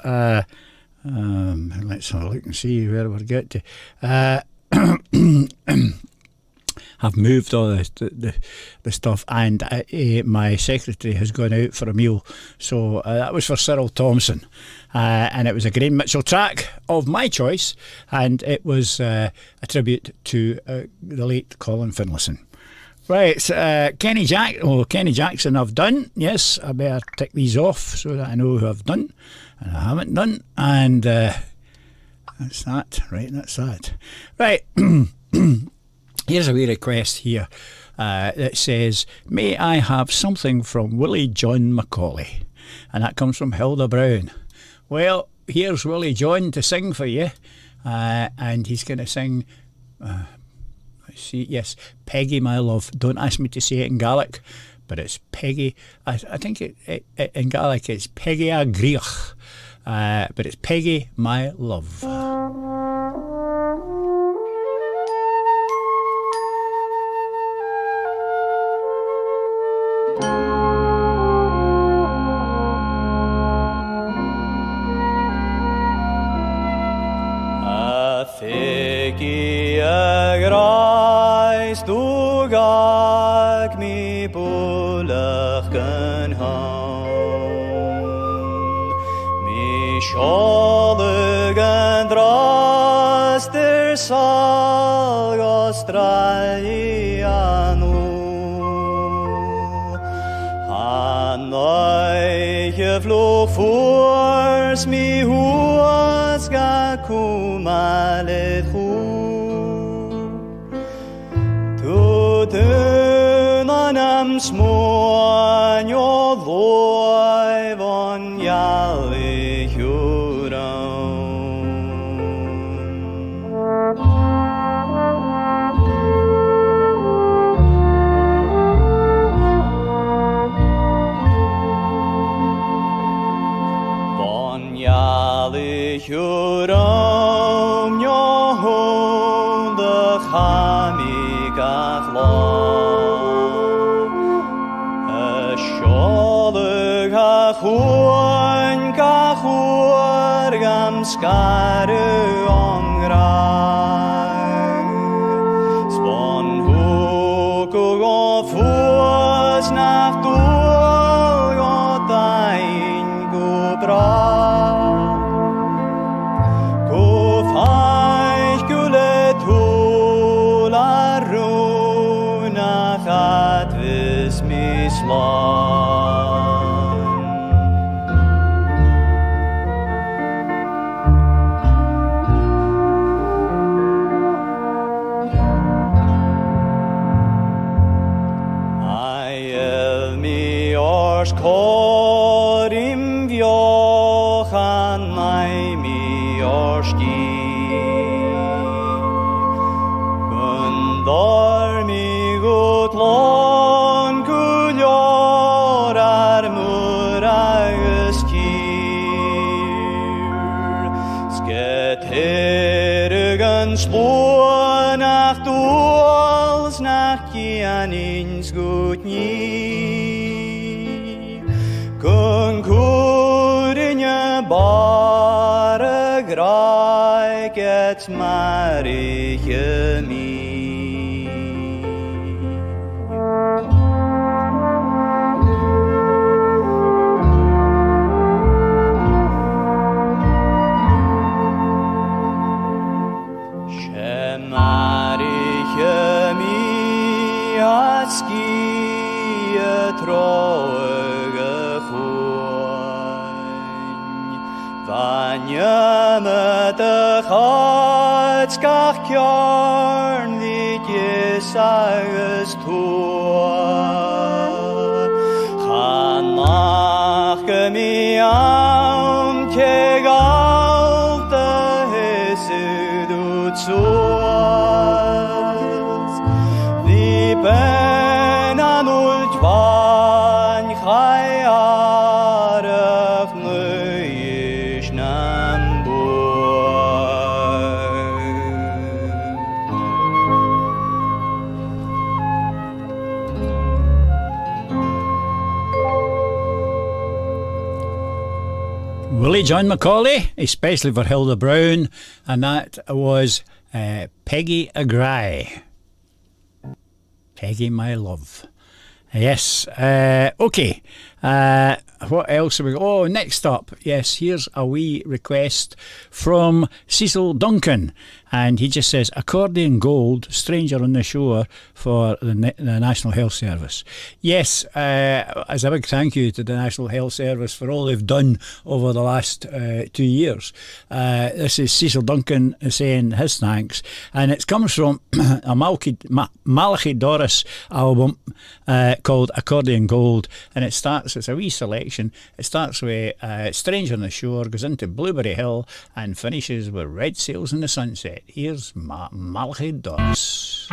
let's have a look and see where we'll get to. I've moved all the stuff, and my secretary has gone out for a meal, so that was for Cyril Thompson, and it was a Graham Mitchell track of my choice, and it was a tribute to the late Colin Finlayson. Right, Kenny Jackson I've done. Yes, I better tick these off so that I know who I've done and I haven't done, and that's that. Right, that's that. Right. Here's a wee request here that says, may I have something from Willie John Macaulay? And that comes from Hilda Brown. Well, here's Willie John to sing for you, and he's going to sing, let's see, yes, Peggy My Love. Don't ask me to say it in Gaelic, but it's Peggy. I think it in Gaelic it's Peggy a Griach, but it's Peggy My Love. Fegi agrais du gag mi bulach gan hon mi scholig and dras der sal Australianu Hanoi vlog voors mi huas ga kumale tu anam smoan yo loy von yali Huram yo hon de chamigach lo a sholig a chuan gachur gam skaru ongrag Swan hu go fuas nach dul go dein go bra Korim vjochan mai mi orski Gundar mi gut lon gulyor muragus kir Sketerigen slå nach duals nach kianins gut Kun kurinje bare graik et marige mi She marige mi aski Vanya met de gatskach kjarn vid Jesages toa. Han mache mi am keg alte hesed ut soas. Vi benan ult van chayarach nöish nam boa. lovely John Macaulay, especially for Hilda Brown, and that was Peggy Agray. Peggy, my love. Yes, okay. What else have we got? Oh, next up, yes, here's a wee request from Cecil Duncan, and he just says, Accordion Gold, Stranger on the Shore, for the National Health Service. Yes, as a big thank you to the National Health Service for all they've done over the last 2 years. This is Cecil Duncan saying his thanks, and it comes from a Malachi Doris album called Accordion Gold, and it's a wee selection. It starts with Stranger on the Shore, goes into Blueberry Hill, and finishes with Red Sails in the Sunset. Here's Malachi Doris.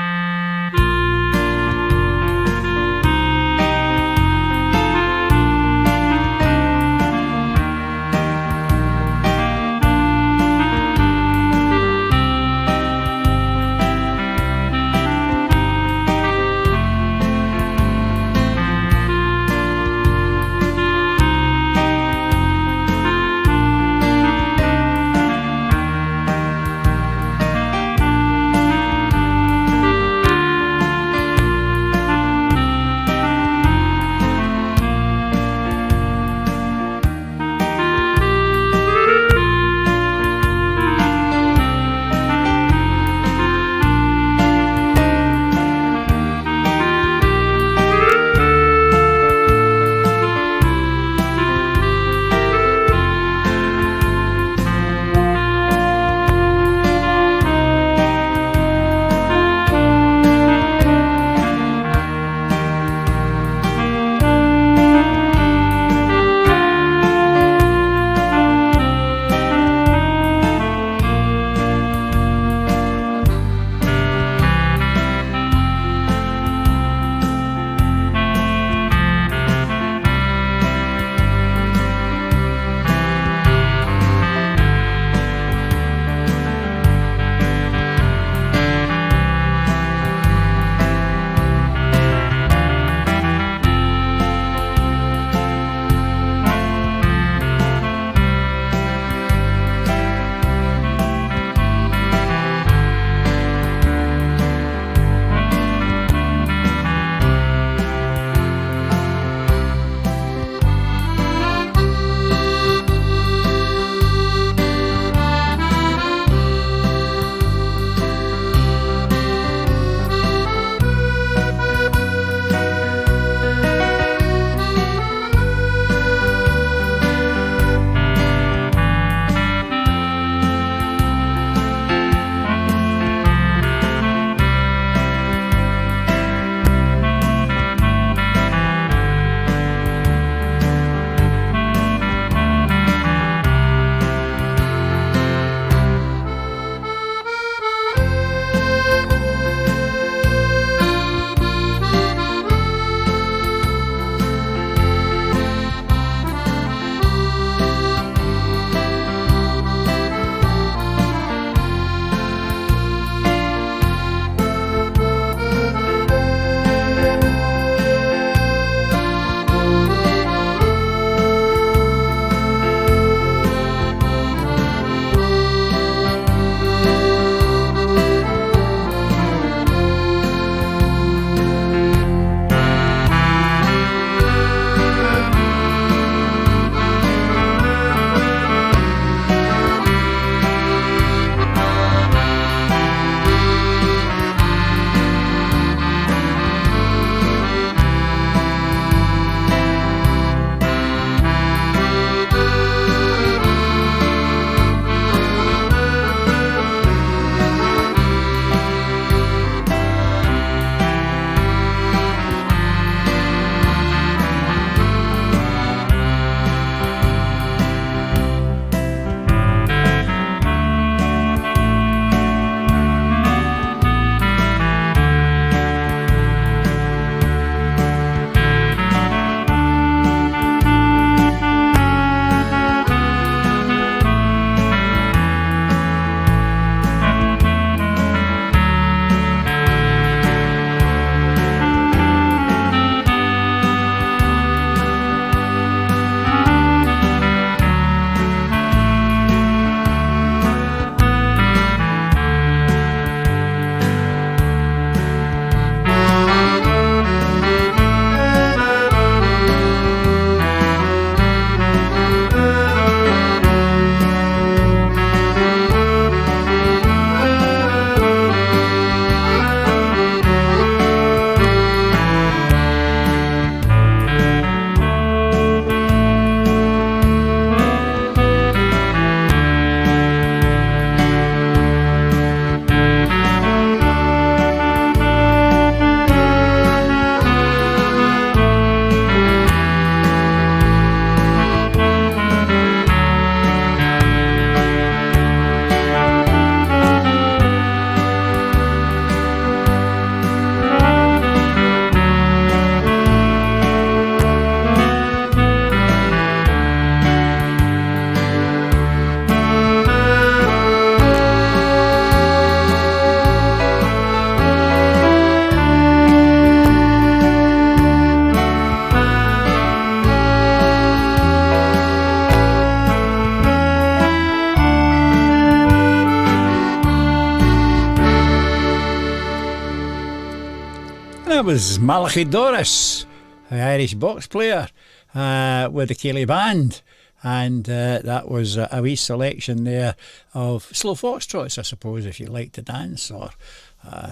That was Malachi Doris, the Irish box player with the Ceilidh Band. And that was a wee selection there of slow foxtrots, I suppose, if you like to dance, or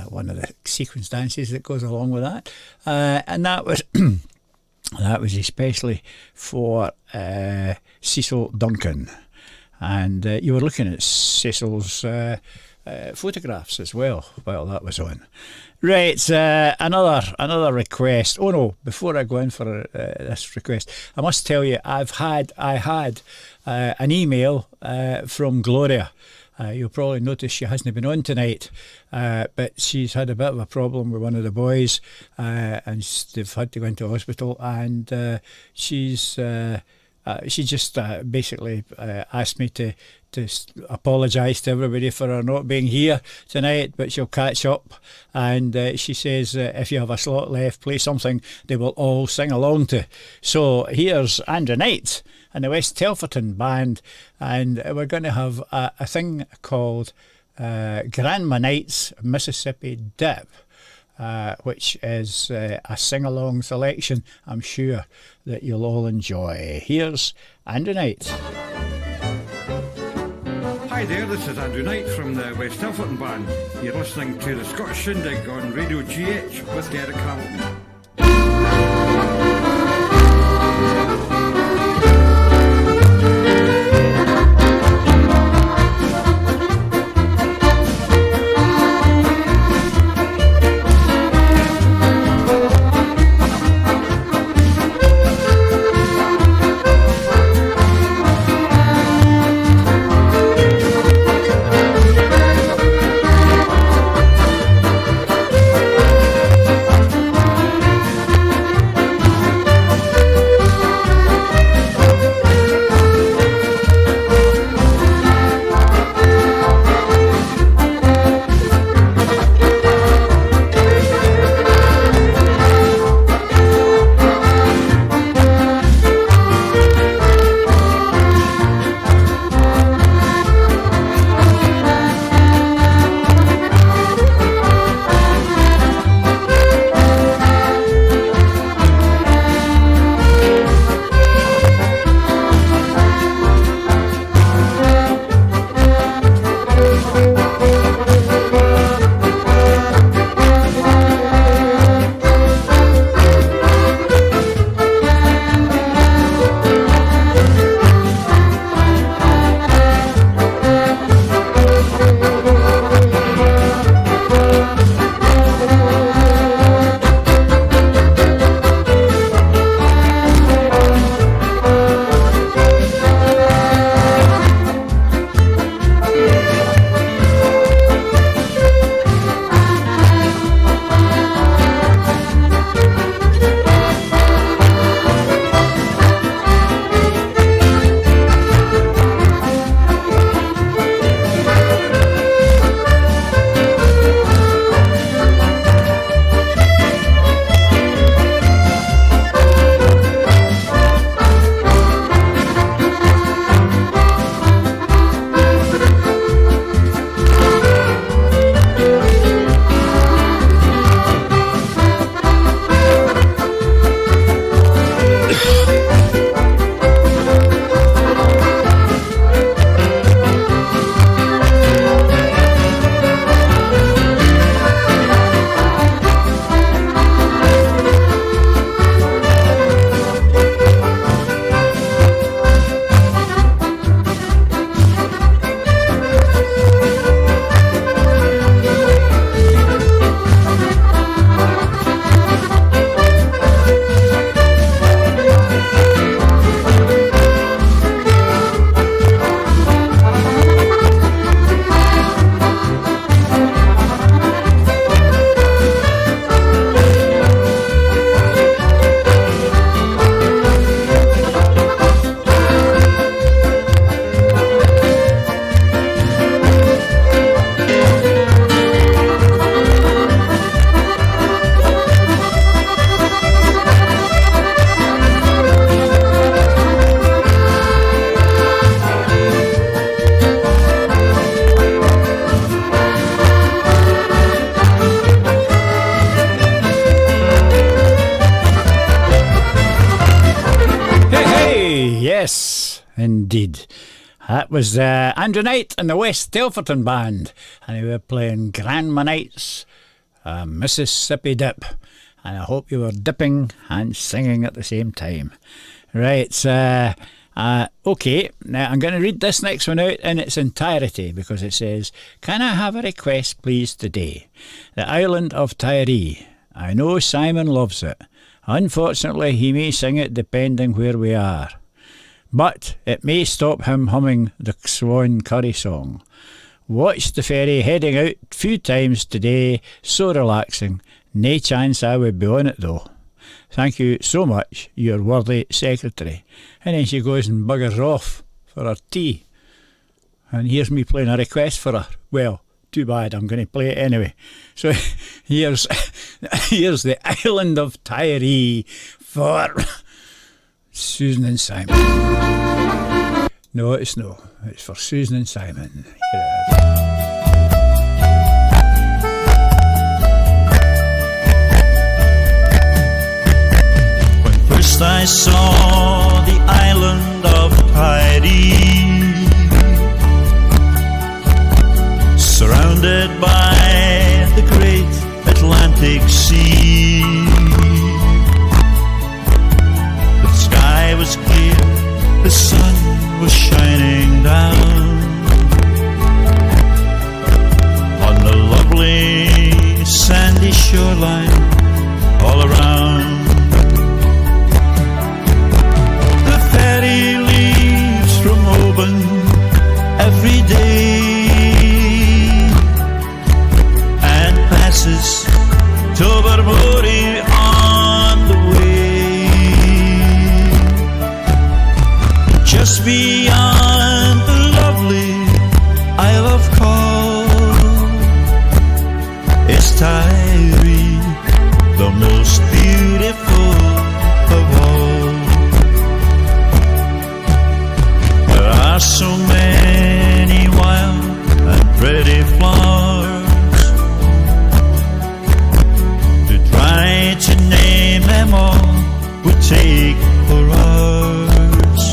one of the sequence dances that goes along with that. And that was that was especially for Cecil Duncan. And you were looking at Cecil's photographs as well while that was on. Right, another request. Oh no, before I go in for this request, I must tell you I had an email from Gloria. You'll probably notice she hasn't been on tonight, but she's had a bit of a problem with one of the boys, and they've had to go into hospital, and she just basically asked me to apologise to everybody for her not being here tonight, but she'll catch up. And she says if you have a slot left, play something they will all sing along to. So here's Andrew Knight and the West Telferton Band, and we're going to have a thing called Grandma Knight's Mississippi Dip, which is a sing-along selection I'm sure that you'll all enjoy. Here's Andrew Knight. Hi there, this is Andrew Knight from the West Telferton Band. You're listening to the Scottish Shindig on Radio GH with Derek Hamilton. Indeed. That was Andrew Knight and the West Telferton Band, and they were playing Grandma Knight's Mississippi Dip, and I hope you were dipping and singing at the same time. Right, okay, now I'm going to read this next one out in its entirety, because it says, "Can I have a request please today? The island of Tyree. I know Simon loves it. Unfortunately he may sing it depending where we are, but it may stop him humming the Swan Curry song. Watched the ferry heading out few times today, so relaxing. No chance I would be on it though. Thank you so much, your worthy secretary." And then she goes and buggers off for her tea. And here's me playing a request for her. Well, too bad, I'm going to play it anyway. So here's the island of Tyree for Susan and Simon. No, it's no. It's for Susan and Simon. Here it is. First I saw the island of Tyree, surrounded by the great Atlantic Sea. The sky was clear, the sun was shining down on the lovely sandy shoreline all around. Ferry leaves from Oban every day and passes Tobermory on the way. Just beyond the lovely Isle of Call is Tyree, the most beautiful of all. There are so many wild and pretty flowers, to try to name them all would take for hours.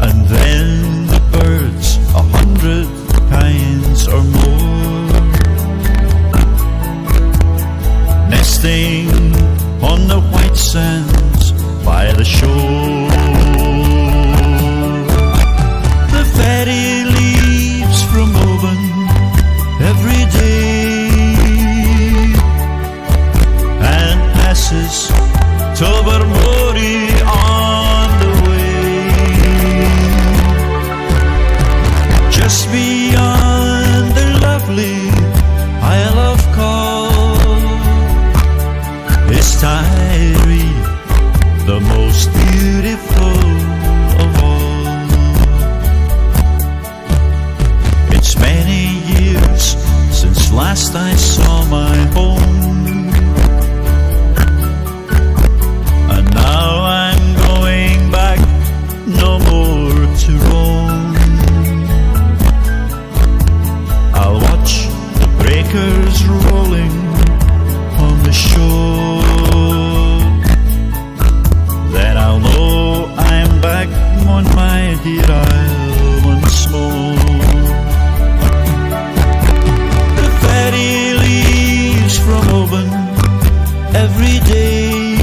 And then the birds, 100 kinds or more, nesting on the white sands by the shore. Ferry leaves from Oban every day and passes Tobermory on the way. Just beyond the lovely Isle of Call is Tyree, the most beautiful of all. It's many years since last I saw my home, and now I'm going back no more to roam. I'll watch the breakers rolling on the shore, then I'll know I'm back on my dear isle once more. Ferry leaves from Oban every day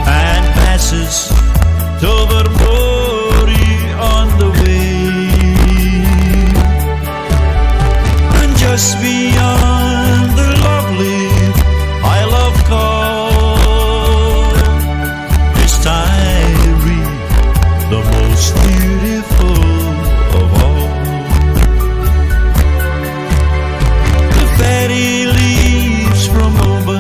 and passes Tobermory on the way. And just beyond the lovely Isle of Call is Tyree, the most beautiful of all. Ferry leaves from Oban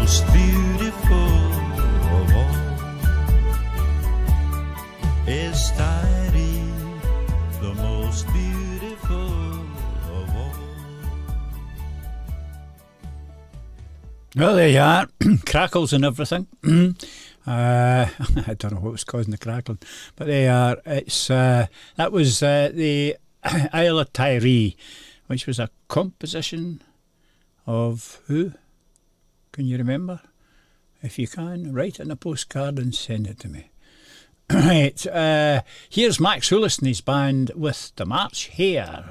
most beautiful of all is Tidy, the most beautiful of all. Well, there you are. Crackles and everything. I don't know what was causing the crackling, but they are. It's that was the Isle of Tiree, which was a composition of who? Can you remember? If you can, write it in a postcard and send it to me. Right, here's Max Houlis and his band with the March Hare.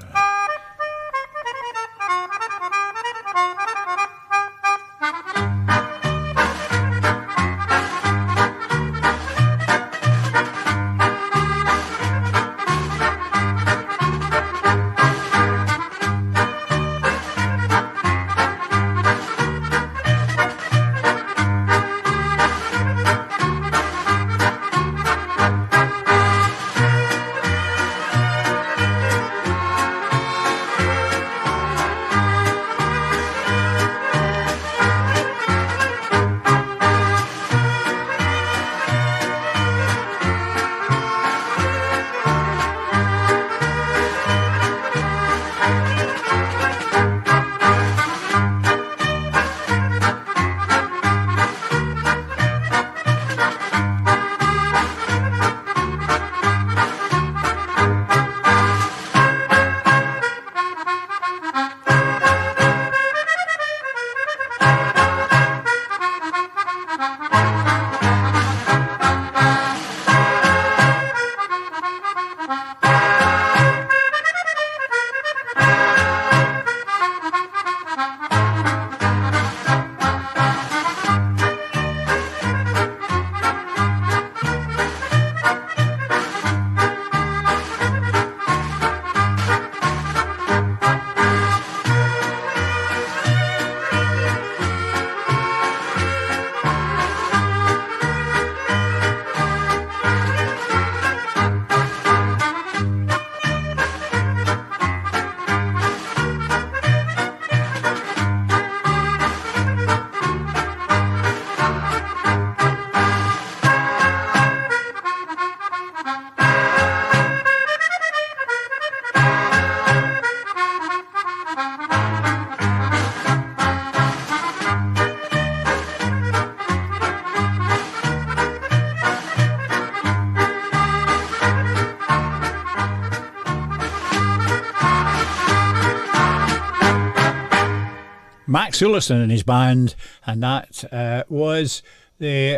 Max Houlis and his band, and that was the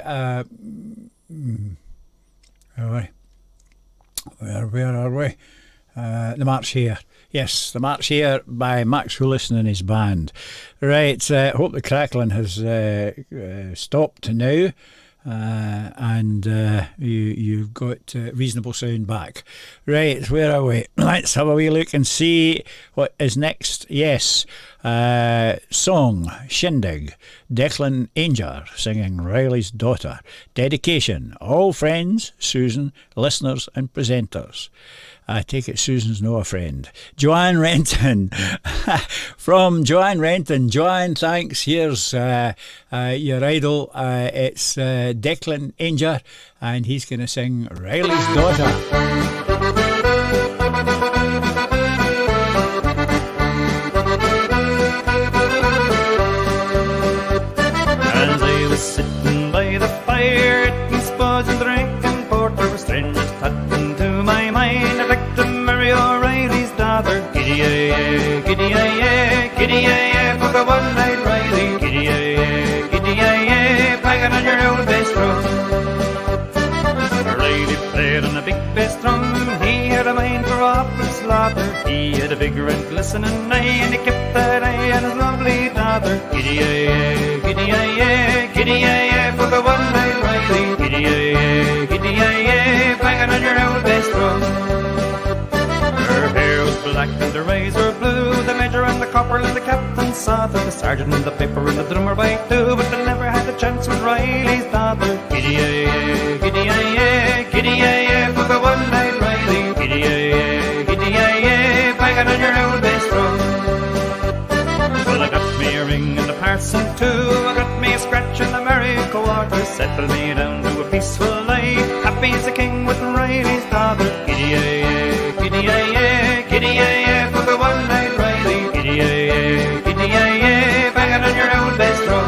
where are we? The March Hare. Yes, the March Hare by Max Houlis and his band. Right, hope the crackling has stopped now. And you've got reasonable sound back. Right, where are we? Let's have a wee look and see what is next. Yes, song, Shindig, Declan Ainger singing Riley's Daughter. Dedication, all friends, Susan, listeners and presenters. I take it Susan's no a friend. Joanne Renton. From Joanne Renton. Joanne, thanks. Here's your idol. It's Declan Ainger, and he's going to sing Riley's Daughter. As I was sitting by the fire, eating spuds and drinking porter, strangers cutting to my mind. I'd like to marry O'Reilly's daughter. Giddy-yay, giddy-yay, giddy-yay, for the one-eyed Riley. Giddy-yay, giddy-yay, banging on your old bass drum. Riley played on a big bass drum. He had a mind for opera slaughter. He had a big red glistening eye, and he kept that eye on his lovely daughter. Giddy-yay, giddy-yay, giddy-yay, for the one-eyed Riley. Giddy-yay, giddy-yay, banging on your old bass drum. Her hair was black and her eyes were blue. The major and the corporal and the captain saw her. The sergeant and the piper and the drummer by two, but they never had a chance with Riley's daughter. Giddy-yay, giddy-yay, giddy-yay, for the one-eyed Riley. Giddy-yay, giddy-yay, banging on your old bass drum. Well, I got me a ring and a parson too. I got me a scratch settle me down to a peaceful life. Happy as a king with Riley's daughter. Giddy-ay-ay, giddy-ay-ay, giddy-ay-ay, for the one-eyed Riley. Giddy-ay-ay, giddy-ay-ay, banging on your old bass drum.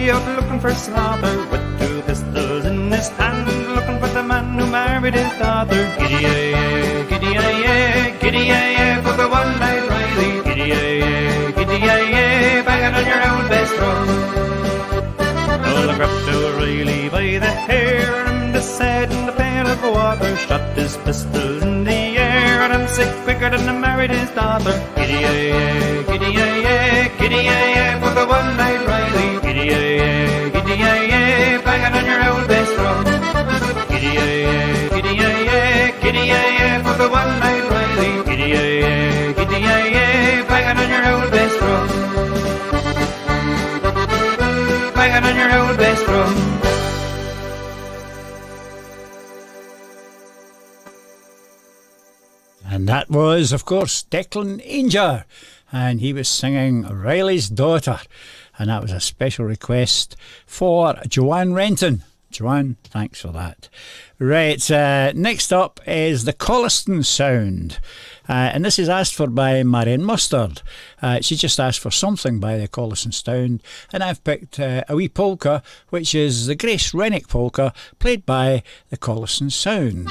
Looking for slaughter with two pistols in his hand, looking for the man who married his daughter. Giddy-ay-ay, giddy-ay-ay, giddy-ay-ay, for the one-eyed Riley. Giddy-ay-ay, giddy-ay-ay, banging on your old bass drum. Well, I grabbed O'Reilly by the hair and the head in the pail of water, shot his pistol in the air, and I'm sick quicker than I married his daughter. Giddy-ay-ay, giddy-ay-ay, giddy-ay-ay, for the one-eyed Riley. Giddy-ay-ay, giddy-ay-ay, banging on your old bass drum. Giddy-ay-ay, giddy-ay-ay, giddy-ay-ay, for the one-eyed Riley. Giddy-ay-ay, giddy-ay-ay, banging on your old bass drum. Banging on your old bass drum. And that was, of course, Declan Ainger, and he was singing Riley's Daughter, and that was a special request for Joanne Renton. Joanne, thanks for that. Right, next up is the Colliston Sound, and this is asked for by Marion Mustard. She just asked for something by the Colliston Sound, and I've picked a wee polka, which is the Grace Rennick polka, played by the Colliston Sound.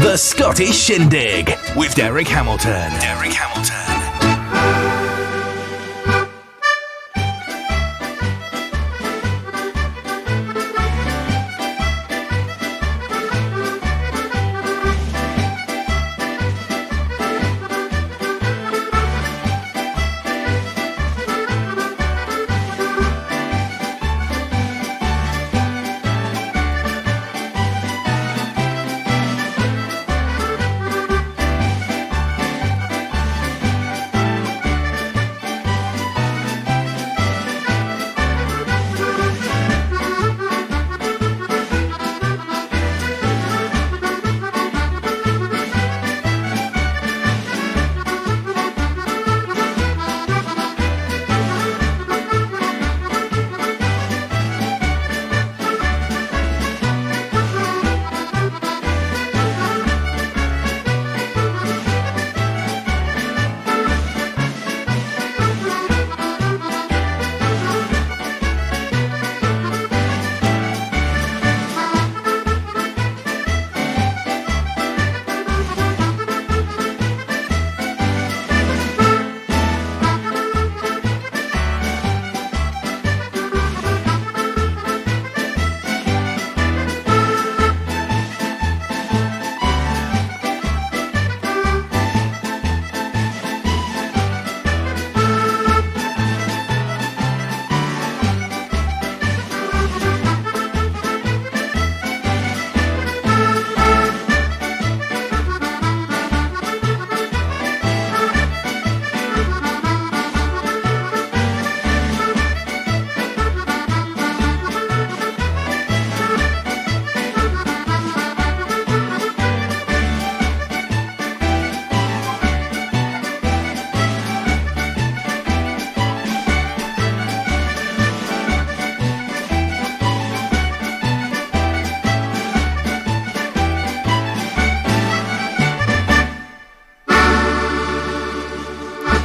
The Scottish Shindig with Derek Hamilton. Derek Hamilton.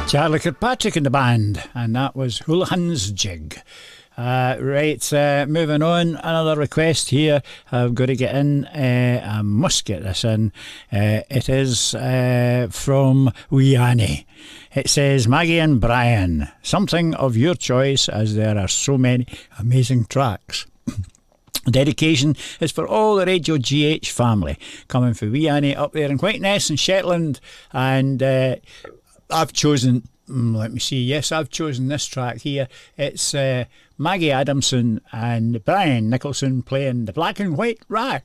Charlie Kirkpatrick in the band, and that was Houlihan's Jig. Moving on, another request here. I've got to get in. I must get this in. It is from Wee Annie. It says, Maggie and Brian, something of your choice, as there are so many amazing tracks. Dedication is for all the Radio GH family, coming for Wee Annie up there in Whiteness and Shetland, and I've chosen, I've chosen this track here. It's Maggie Adamson and Brian Nicholson playing the Black and White Rack.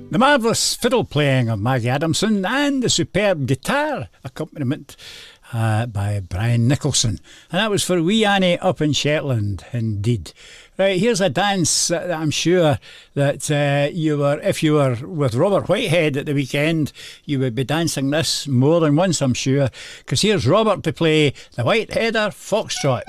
The marvellous fiddle playing of Maggie Adamson and the superb guitar accompaniment by Brian Nicholson. And that was for Wee Annie up in Shetland, indeed. Right, here's a dance that I'm sure that if you were with Robert Whitehead at the weekend, you would be dancing this more than once, I'm sure. Because here's Robert to play the Whiteheader Foxtrots.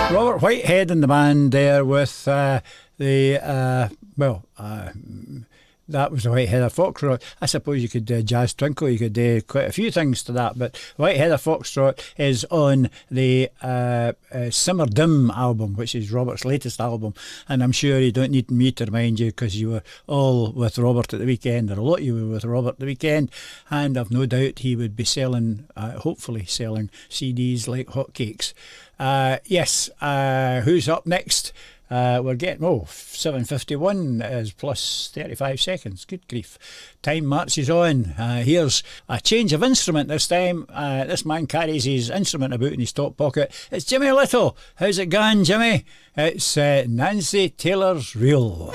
Robert Whitehead in the band there with that was the Whitehead Foxtrot. I suppose you could Jazz Twinkle, you could do quite a few things to that, but Whitehead Foxtrot is on the Simmer Dim album, which is Robert's latest album, and I'm sure you don't need me to remind you because you were all with Robert at the weekend, or a lot of you were with Robert at the weekend, and I've no doubt he would be selling, hopefully selling CDs like hotcakes. Yes, who's up next? We're getting 7:51 is plus 35 seconds. Good grief, time marches on. Here's a change of instrument this time. This man carries his instrument about in his top pocket. It's Jimmy Little. How's it going, Jimmy? It's Nancy Taylor's Reel.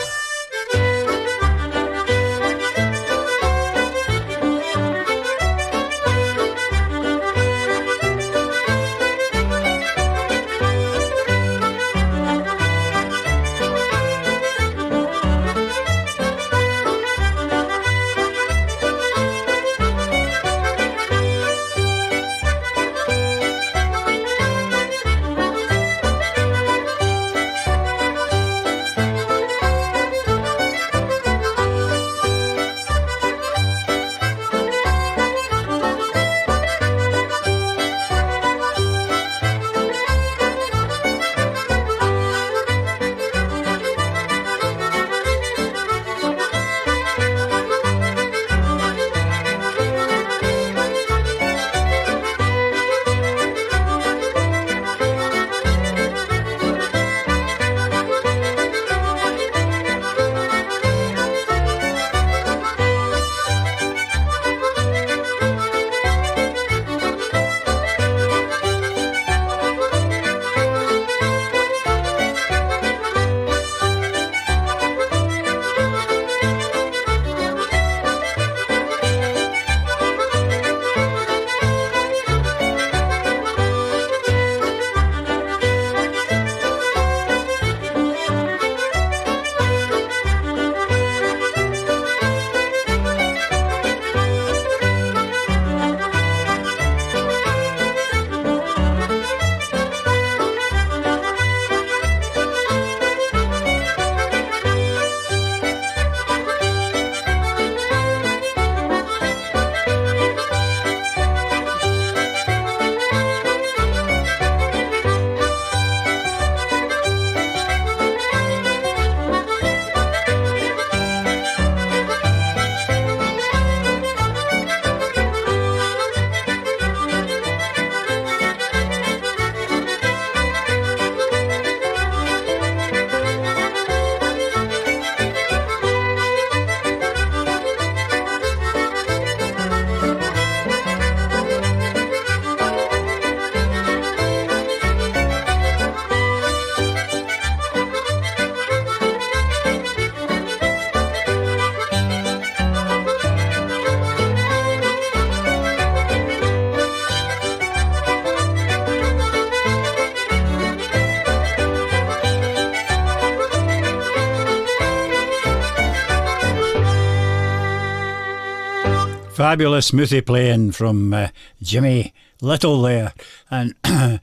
Fabulous smoothie playing from Jimmy Little there, and a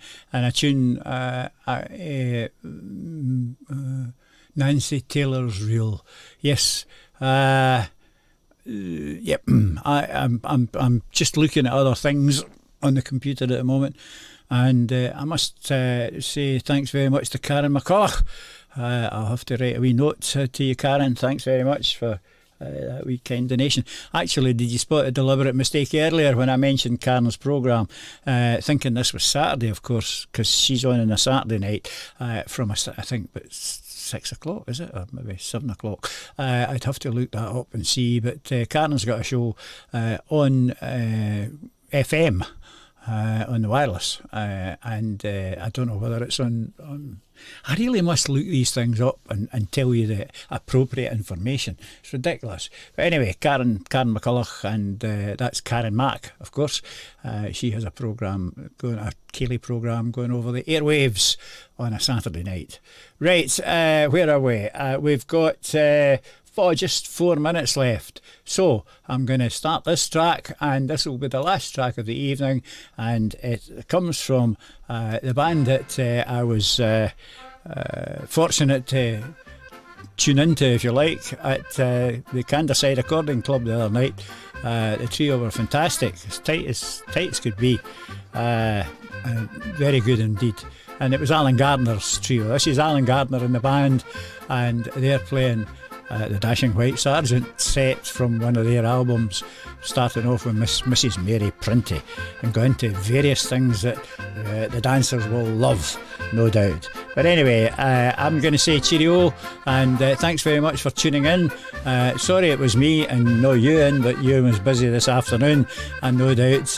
tune, Nancy Taylor's Reel. Yes, yep. I'm just looking at other things on the computer at the moment, and I must say thanks very much to Karen McCulloch. I'll have to write a wee note to you, Karen. Thanks very much for that wee kind donation. Actually, did you spot a deliberate mistake earlier when I mentioned Karen's programme, thinking this was Saturday, of course, because she's on a Saturday night from I think about 6 o'clock, is it, or maybe 7 o'clock? I'd have to look that up and see, but Karen's got a show on FM, on the wireless, and I don't know whether it's on. I really must look these things up and tell you the appropriate information. It's ridiculous. But anyway, Karen McCulloch, and that's Karen Mack, of course. She has a programme, a Keeley programme going over the airwaves on a Saturday night. Right, where are we? We've got just 4 minutes left. So I'm going to start this track, and this will be the last track of the evening, and it comes from the band that I was fortunate to tune into, if you like, at the Canderside Recording Club the other night. The trio were fantastic, as tight as could be, very good indeed. And it was Alan Gardner's trio. This is Alan Gardner in the band, and they're playing the Dashing White Sergeant set from one of their albums, starting off with Mrs. Mary Printy, and going to various things that the dancers will love, no doubt. But anyway, I'm going to say cheerio, and thanks very much for tuning in. Sorry it was me and no Ewan, but Ewan was busy this afternoon, and no doubt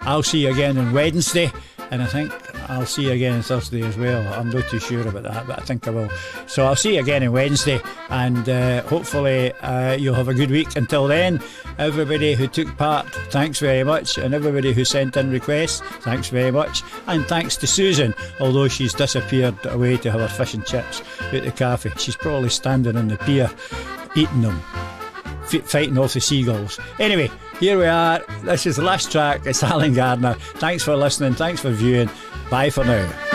I'll see you again on Wednesday. And I think I'll see you again on Thursday as well. I'm not too sure about that, but I think I will. So I'll see you again on Wednesday, and hopefully you'll have a good week. Until then, everybody who took part, thanks very much. And everybody who sent in requests, thanks very much. And thanks to Susan, although she's disappeared away to have her fish and chips at the cafe. She's probably standing on the pier eating them, fighting off the seagulls. Anyway, here we are. This is the last track. It's Alan Gardner. Thanks for listening. Thanks for viewing. Bye for now.